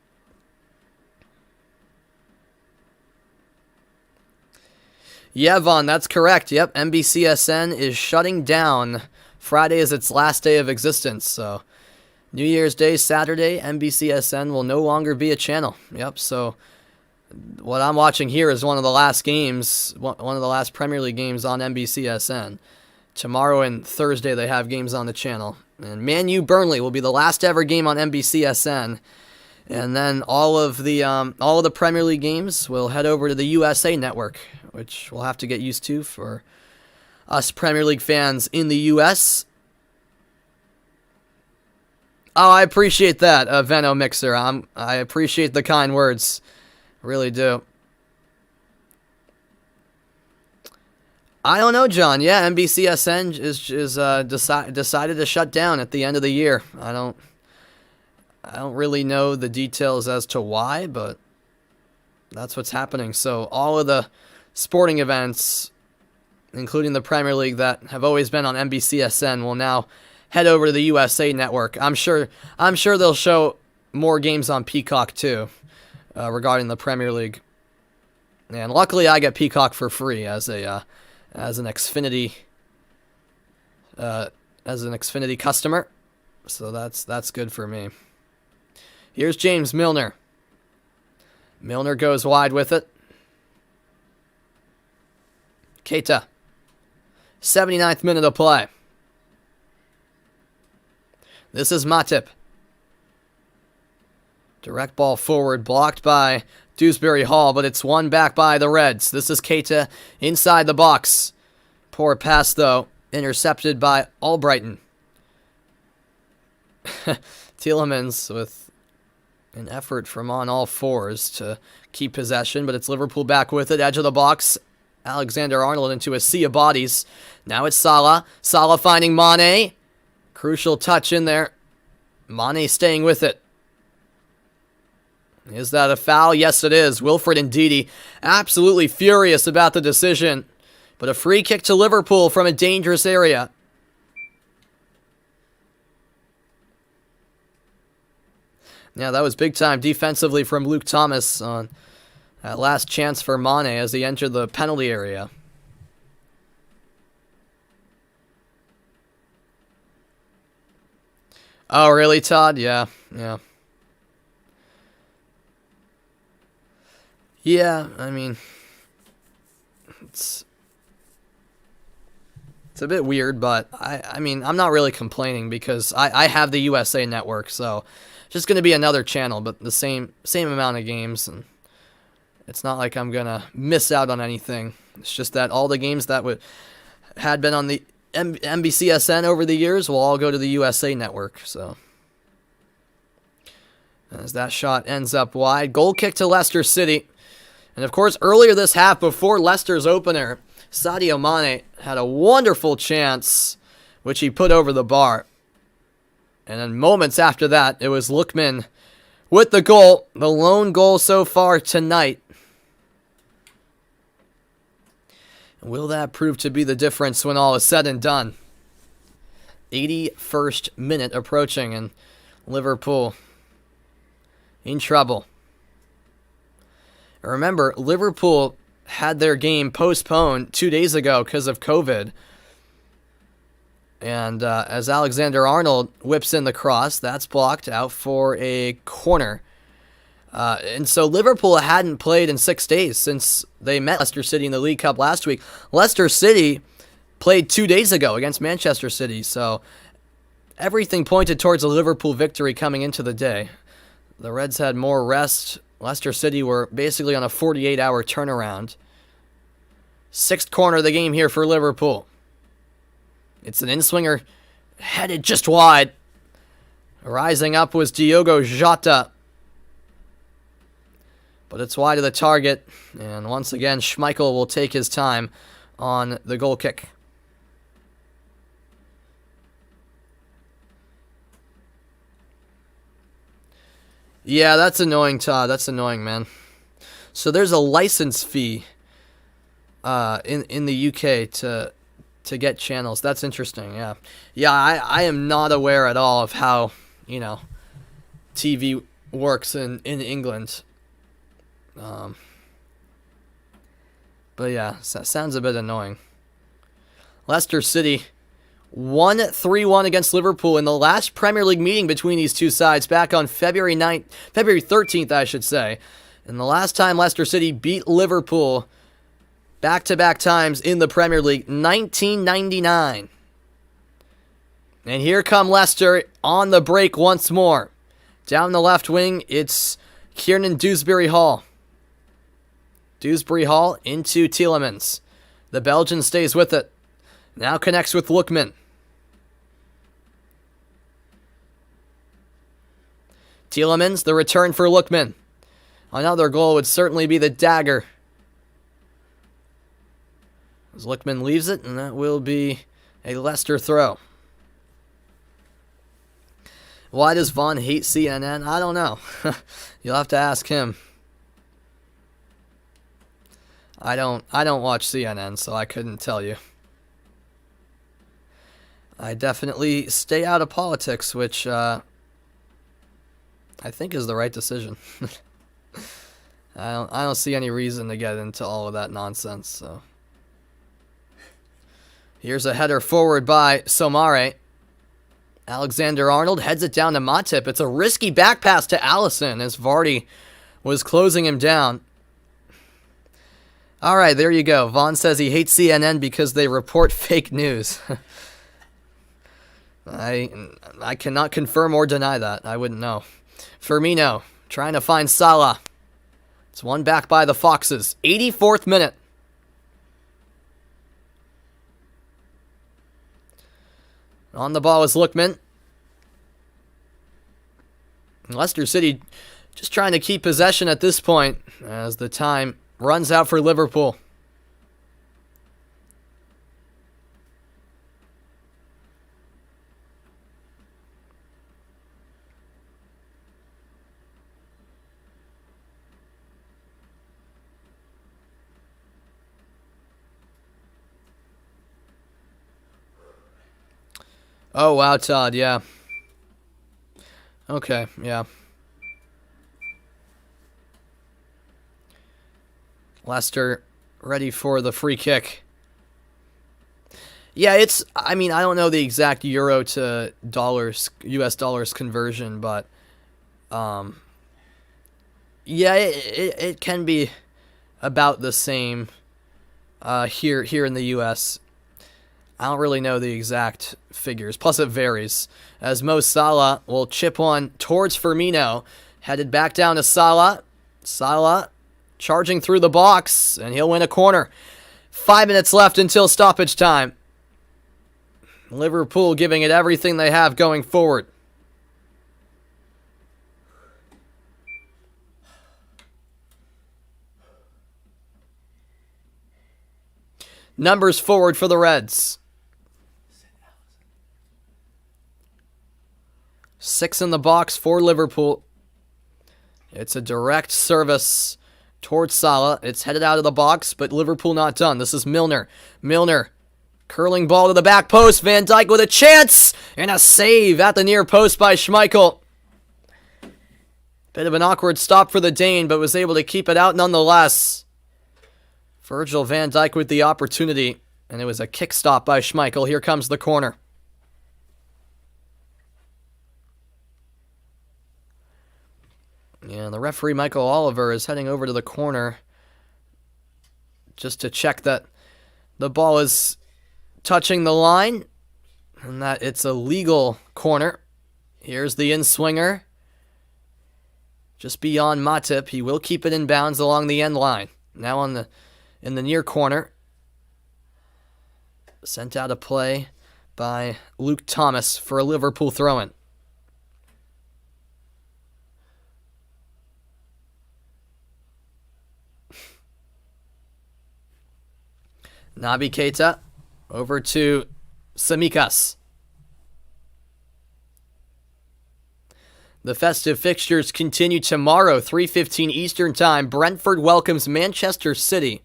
Yeah, Vaughn, that's correct. Yep, NBCSN is shutting down. Friday is its last day of existence. So, New Year's Day, Saturday, NBCSN will no longer be a channel. Yep, so what I'm watching here is one of the last games, one of the last Premier League games on NBCSN. Tomorrow and Thursday they have games on the channel. And Man U Burnley will be the last ever game on NBCSN. And then all of the Premier League games will head over to the USA Network, which we'll have to get used to for us Premier League fans in the US. Oh, I appreciate that, Venomixer. I appreciate the kind words. Really do. I don't know, John. Yeah, NBCSN is decided to shut down at the end of the year. I don't really know the details as to why, but that's what's happening. So all of the sporting events, including the Premier League that have always been on NBCSN, will now head over to the USA Network. I'm sure they'll show more games on Peacock too. Regarding the Premier League, and luckily I get Peacock for free as an Xfinity customer, so that's good for me. Here's James Milner. Milner goes wide with it. Keita, 79th minute of play. This is Matip. Direct ball forward, blocked by Dewsbury Hall, but it's won back by the Reds. This is Keita inside the box. Poor pass, though, intercepted by Albrighton. Tielemans with an effort from on all fours to keep possession, but it's Liverpool back with it. Edge of the box. Alexander-Arnold into a sea of bodies. Now it's Salah. Salah finding Mane. Crucial touch in there. Mane staying with it. Is that a foul? Yes, it is. Wilfred Ndidi absolutely furious about the decision. But a free kick to Liverpool from a dangerous area. Yeah, that was big time defensively from Luke Thomas on that last chance for Mane as he entered the penalty area. Oh, really, Todd? Yeah. Yeah, I mean, it's a bit weird, but I mean, I'm not really complaining because I have the USA Network, so it's just going to be another channel, but the same amount of games, and it's not like I'm going to miss out on anything. It's just that all the games that had been on the NBCSN over the years will all go to the USA Network, so. As that shot ends up wide. Goal kick to Leicester City. And of course, earlier this half, before Leicester's opener, Sadio Mane had a wonderful chance, which he put over the bar. And then moments after that, it was Lookman with the goal, the lone goal so far tonight. Will that prove to be the difference when all is said and done? 81st minute approaching, and Liverpool in trouble. Remember, Liverpool had their game postponed 2 days ago because of COVID. And as Alexander-Arnold whips in the cross, that's blocked out for a corner. And so Liverpool hadn't played in 6 days since they met Leicester City in the League Cup last week. Leicester City played 2 days ago against Manchester City. So everything pointed towards a Liverpool victory coming into the day. The Reds had more rest. Leicester City were basically on a 48-hour turnaround. Sixth corner of the game here for Liverpool. It's an in-swinger headed just wide. Rising up was Diogo Jota. But it's wide of the target. And once again, Schmeichel will take his time on the goal kick. Yeah, that's annoying, Todd. That's annoying, man. So there's a license fee in the UK to get channels. That's interesting, yeah. Yeah, I am not aware at all of how, TV works in England. But yeah, that sounds a bit annoying. Leicester City won 3-1 against Liverpool in the last Premier League meeting between these two sides back on February 13th, I should say. And the last time Leicester City beat Liverpool back-to-back times in the Premier League, 1999. And here come Leicester on the break once more. Down the left wing, it's Kieran Dewsbury Hall. Dewsbury Hall into Tielemans. The Belgian stays with it. Now connects with Lookman. Tielemans, the return for Lookman. Another goal would certainly be the dagger. As Lookman leaves it, and that will be a Leicester throw. Why does Vaughn hate CNN? I don't know. You'll have to ask him. I don't watch CNN, so I couldn't tell you. I definitely stay out of politics, which I think is the right decision. I don't see any reason to get into all of that nonsense. So here's a header forward by Somare. Alexander-Arnold heads it down to Matip. It's a risky back pass to Alisson as Vardy was closing him down. All right, there you go. Vaughn says he hates CNN because they report fake news. I cannot confirm or deny that. I wouldn't know. Firmino trying to find Salah. It's one back by the Foxes. 84th minute. On the ball is Lookman. Leicester City just trying to keep possession at this point as the time runs out for Liverpool. Oh, wow, Todd, yeah. Okay, yeah. Leicester ready for the free kick. Yeah, I don't know the exact euro to dollars, US dollars conversion, but, yeah, it can be about the same, here in the US. I don't really know the exact figures. Plus, it varies. As Mo Salah will chip one towards Firmino. Headed back down to Salah. Salah charging through the box, and he'll win a corner. 5 minutes left until stoppage time. Liverpool giving it everything they have going forward. Numbers forward for the Reds. 6 in the box for Liverpool. It's a direct service towards Salah. It's headed out of the box, but Liverpool not done. This is Milner. Milner, curling ball to the back post. Van Dijk with a chance, and a save at the near post by Schmeichel. Bit of an awkward stop for the Dane, but was able to keep it out nonetheless. Virgil van Dijk with the opportunity, and it was a kick stop by Schmeichel. Here comes the corner. Yeah, the referee, Michael Oliver, is heading over to the corner just to check that the ball is touching the line and that it's a legal corner. Here's the in-swinger. Just beyond Matip. He will keep it in bounds along the end line. Now in the near corner. Sent out of play by Luke Thomas for a Liverpool throw-in. Naby Keita over to Tsimikas. The festive fixtures continue tomorrow, 3:15 Eastern Time. Brentford welcomes Manchester City.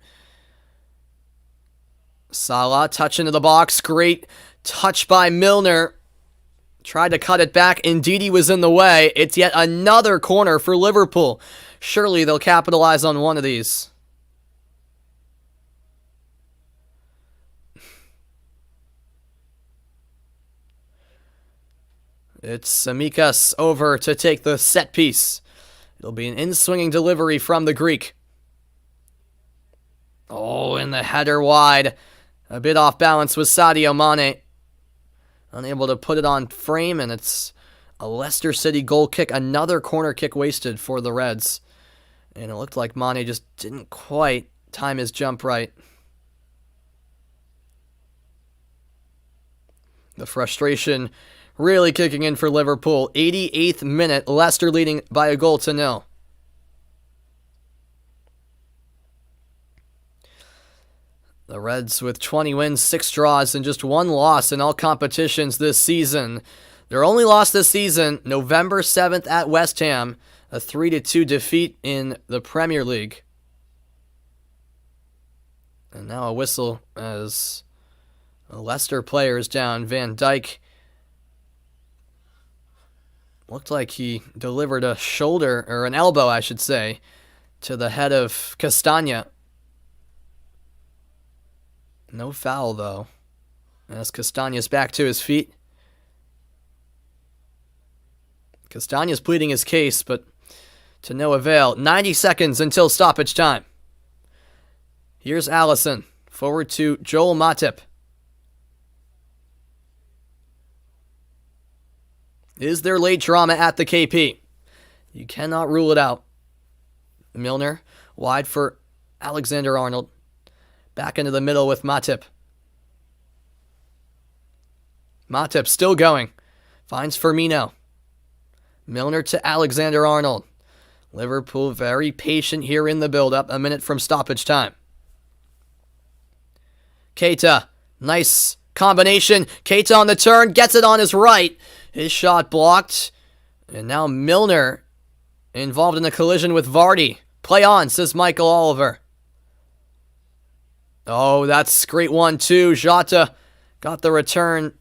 Salah touch into the box. Great touch by Milner. Tried to cut it back. Indeed, he was in the way. It's yet another corner for Liverpool. Surely they'll capitalize on one of these. It's Tsimikas over to take the set piece. It'll be an in-swinging delivery from the Greek. Oh, and the header wide. A bit off balance with Sadio Mane. Unable to put it on frame, and it's a Leicester City goal kick. Another corner kick wasted for the Reds. And it looked like Mane just didn't quite time his jump right. The frustration really kicking in for Liverpool. 88th minute, Leicester leading by a goal to nil. The Reds with 20 wins, 6 draws, and just 1 loss in all competitions this season. Their only loss this season, November 7th at West Ham, a 3-2 defeat in the Premier League. And now a whistle as a Leicester player is down. Van Dijk looked like he delivered a shoulder, or an elbow, I should say, to the head of Castagna. No foul, though, as Castagna's back to his feet. Castagna's pleading his case, but to no avail. 90 seconds until stoppage time. Here's Alisson, forward to Joel Matip. Is there late drama at the KP? You cannot rule it out. Milner, wide for Alexander-Arnold. Back into the middle with Matip. Matip still going. Finds Firmino. Milner to Alexander-Arnold. Liverpool very patient here in the build-up. A minute from stoppage time. Keita. Nice combination. Keita on the turn. Gets it on his right. His shot blocked. And now Milner involved in a collision with Vardy. Play on, says Michael Oliver. Oh, that's great one too. Jota got the return.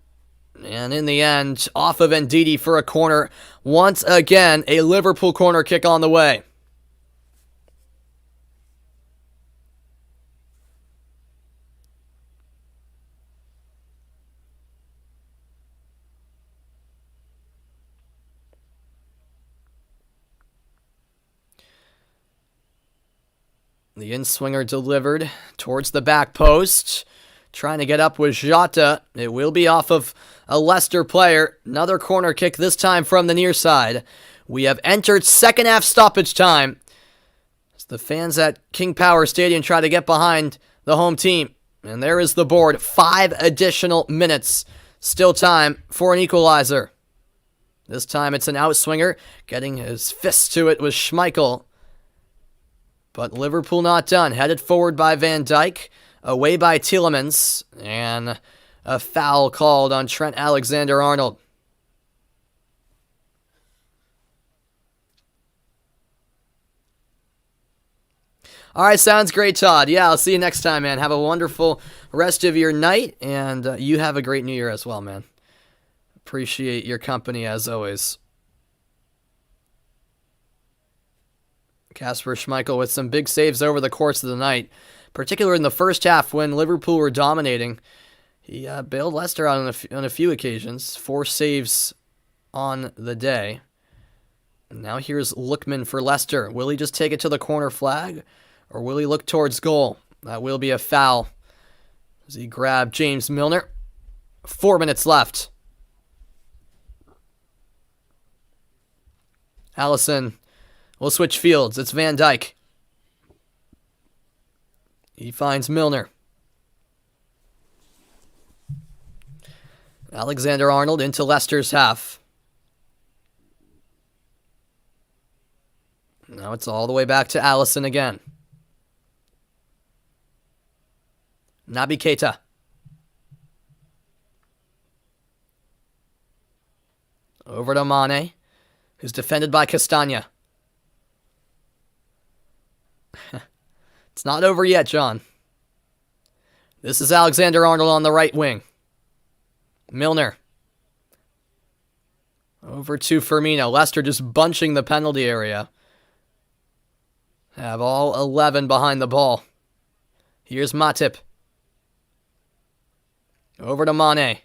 And in the end, off of Ndidi for a corner. Once again, a Liverpool corner kick on the way. The in-swinger delivered towards the back post. Trying to get up with Jota. It will be off of a Leicester player. Another corner kick, this time from the near side. We have entered second half stoppage time, as the fans at King Power Stadium try to get behind the home team. And there is the board. 5 additional minutes. Still time for an equalizer. This time it's an outswinger. Getting his fist to it was Schmeichel. But Liverpool not done. Headed forward by Van Dijk. Away by Tielemans. And a foul called on Trent Alexander-Arnold. All right, sounds great, Todd. Yeah, I'll see you next time, man. Have a wonderful rest of your night. And you have a great New Year as well, man. Appreciate your company as always. Kasper Schmeichel with some big saves over the course of the night, particularly in the first half when Liverpool were dominating. He bailed Leicester out on a few occasions. 4 saves on the day. And now here's Lookman for Leicester. Will he just take it to the corner flag, or will he look towards goal? That will be a foul as he grabbed James Milner. 4 minutes left. Alisson will switch fields. It's Van Dijk. He finds Milner. Alexander-Arnold into Leicester's half. Now it's all the way back to Alisson again. Naby Keita. Over to Mane, who's defended by Castagna. It's not over yet, John. This is Alexander-Arnold on the right wing. Milner. Over to Firmino. Leicester just bunching the penalty area. Have all 11 behind the ball. Here's Matip. Over to Mane.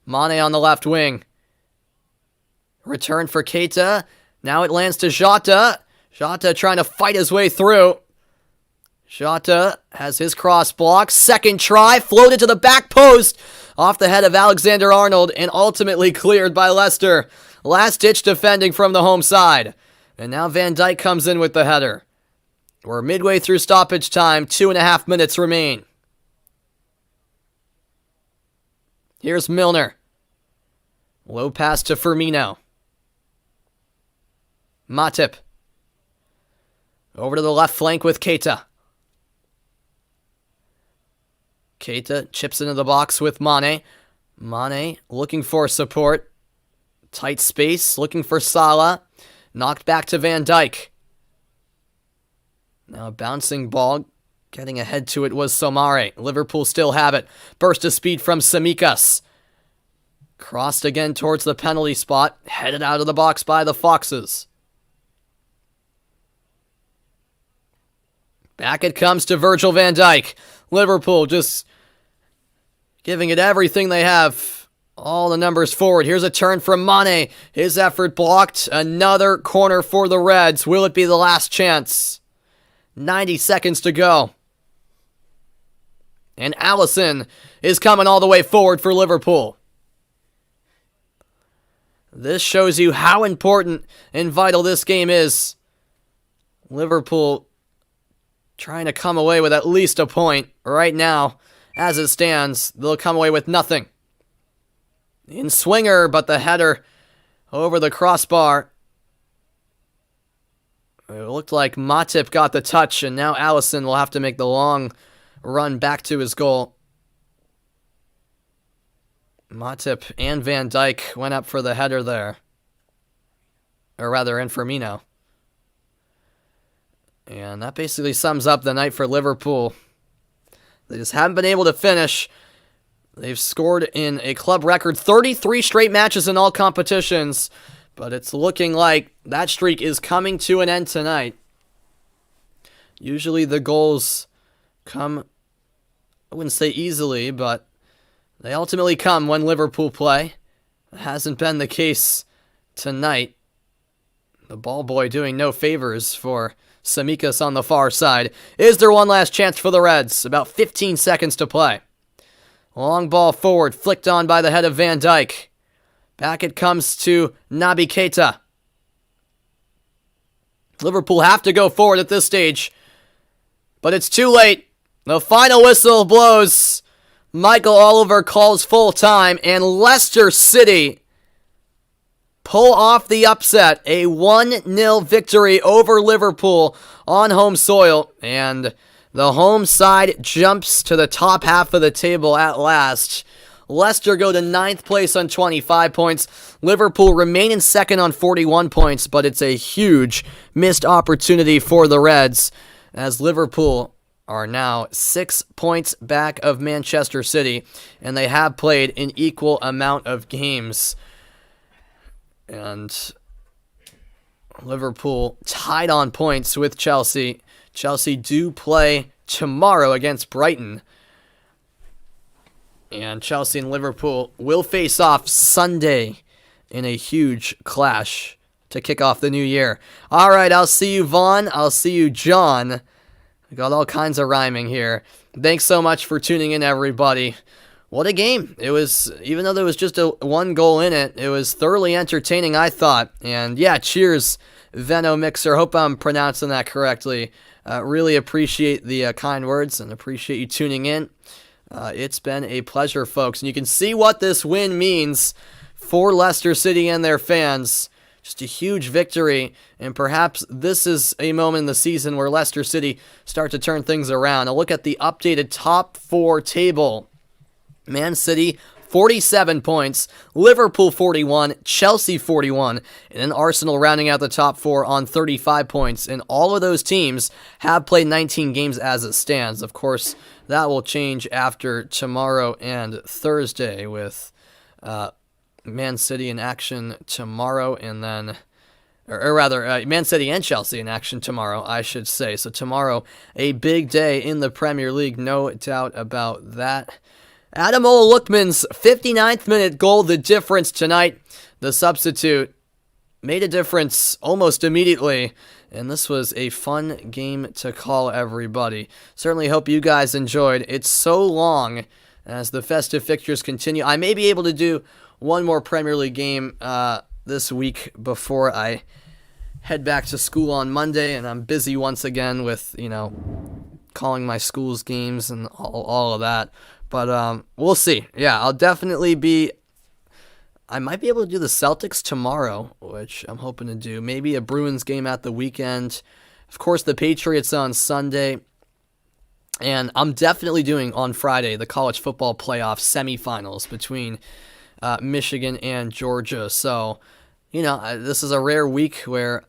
Mane on the left wing. Return for Keita. Now it lands to Jota. Jota trying to fight his way through. Jota has his cross blocked. Second try. Floated to the back post. Off the head of Alexander-Arnold and ultimately cleared by Leicester. Last-ditch defending from the home side. And now Van Dijk comes in with the header. We're midway through stoppage time. 2.5 minutes remain. Here's Milner. Low pass to Firmino. Matip. Over to the left flank with Keita. Keita chips into the box with Mane. Mane looking for support. Tight space, looking for Salah. Knocked back to Van Dijk. Now a bouncing ball. Getting ahead to it was Somare. Liverpool still have it. Burst of speed from Tsimikas. Crossed again towards the penalty spot. Headed out of the box by the Foxes. Back it comes to Virgil van Dijk. Liverpool just giving it everything they have. All the numbers forward. Here's a turn from Mane. His effort blocked. Another corner for the Reds. Will it be the last chance? 90 seconds to go. And Alisson is coming all the way forward for Liverpool. This shows you how important and vital this game is. Liverpool trying to come away with at least a point. Right now, as it stands, they'll come away with nothing. In swinger, but the header over the crossbar. It looked like Matip got the touch, and now Alisson will have to make the long run back to his goal. Matip and Van Dijk went up for the header there. Or rather, in Firmino. And that basically sums up the night for Liverpool. They just haven't been able to finish. They've scored in a club record 33 straight matches in all competitions. But it's looking like that streak is coming to an end tonight. Usually the goals come, I wouldn't say easily, but they ultimately come when Liverpool play. It hasn't been the case tonight. The ball boy doing no favors for Tsimikas on the far side. Is there one last chance for the Reds? About 15 seconds to play. Long ball forward, flicked on by the head of Van Dijk. Back it comes to Naby Keita. Liverpool have to go forward at this stage, but it's too late. The final whistle blows. Michael Oliver calls full time, and Leicester City pull off the upset. A 1-0 victory over Liverpool on home soil, and the home side jumps to the top half of the table at last. Leicester go to 9th place on 25 points. Liverpool remain in second on 41 points, but it's a huge missed opportunity for the Reds, as Liverpool are now 6 points back of Manchester City, and they have played an equal amount of games. And Liverpool tied on points with Chelsea. Chelsea do play tomorrow against Brighton. And Chelsea and Liverpool will face off Sunday in a huge clash to kick off the new year. All right, I'll see you, Vaughn. I'll see you, John. We got all kinds of rhyming here. Thanks so much for tuning in, everybody. What a game. It was, even though there was just one goal in it, it was thoroughly entertaining, I thought. And yeah, cheers, Veno Mixer. Hope I'm pronouncing that correctly. Really appreciate the kind words and appreciate you tuning in. It's been a pleasure, folks. And you can see what this win means for Leicester City and their fans. Just a huge victory, and perhaps this is a moment in the season where Leicester City start to turn things around. A look at the updated top 4 table. Man City, 47 points, Liverpool 41, Chelsea 41, and then Arsenal rounding out the top 4 on 35 points. And all of those teams have played 19 games as it stands. Of course, that will change after tomorrow and Thursday with Man City in action tomorrow, and then, or rather, Man City and Chelsea in action tomorrow, I should say. So tomorrow, a big day in the Premier League, no doubt about that. Ademola Lookman's 59th minute goal, the difference tonight. The substitute made a difference almost immediately, and this was a fun game to call, everybody. Certainly hope you guys enjoyed. It's so long as the festive fixtures continue. I may be able to do one more Premier League game this week before I head back to school on Monday, and I'm busy once again with, calling my school's games and all of that. But we'll see. Yeah, I'll definitely be... I might be able to do the Celtics tomorrow, which I'm hoping to do. Maybe a Bruins game at the weekend. Of course, the Patriots on Sunday. And I'm definitely doing on Friday the college football playoff semifinals between Michigan and Georgia. So, this is a rare week where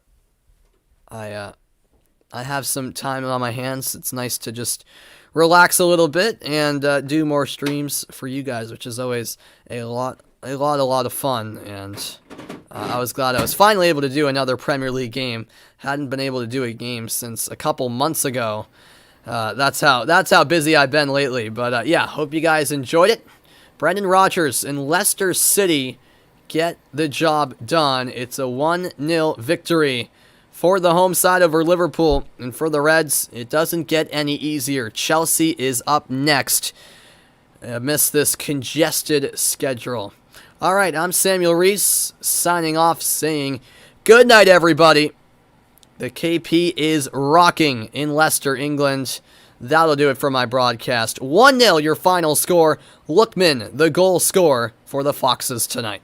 I have some time on my hands. It's nice to just relax a little bit and do more streams for you guys, which is always a lot of fun. And I was glad I was finally able to do another Premier League game. Hadn't been able to do a game since a couple months ago. That's how busy I've been lately. But yeah, hope you guys enjoyed it. Brendan Rodgers and Leicester City get the job done. It's a 1-0 victory for the home side over Liverpool. And for the Reds, it doesn't get any easier. Chelsea is up next amidst this congested schedule. All right, I'm Samuel Reese, signing off, saying good night, everybody. The KP is rocking in Leicester, England. That'll do it for my broadcast. 1-0 your final score. Lookman, the goal scorer for the Foxes tonight.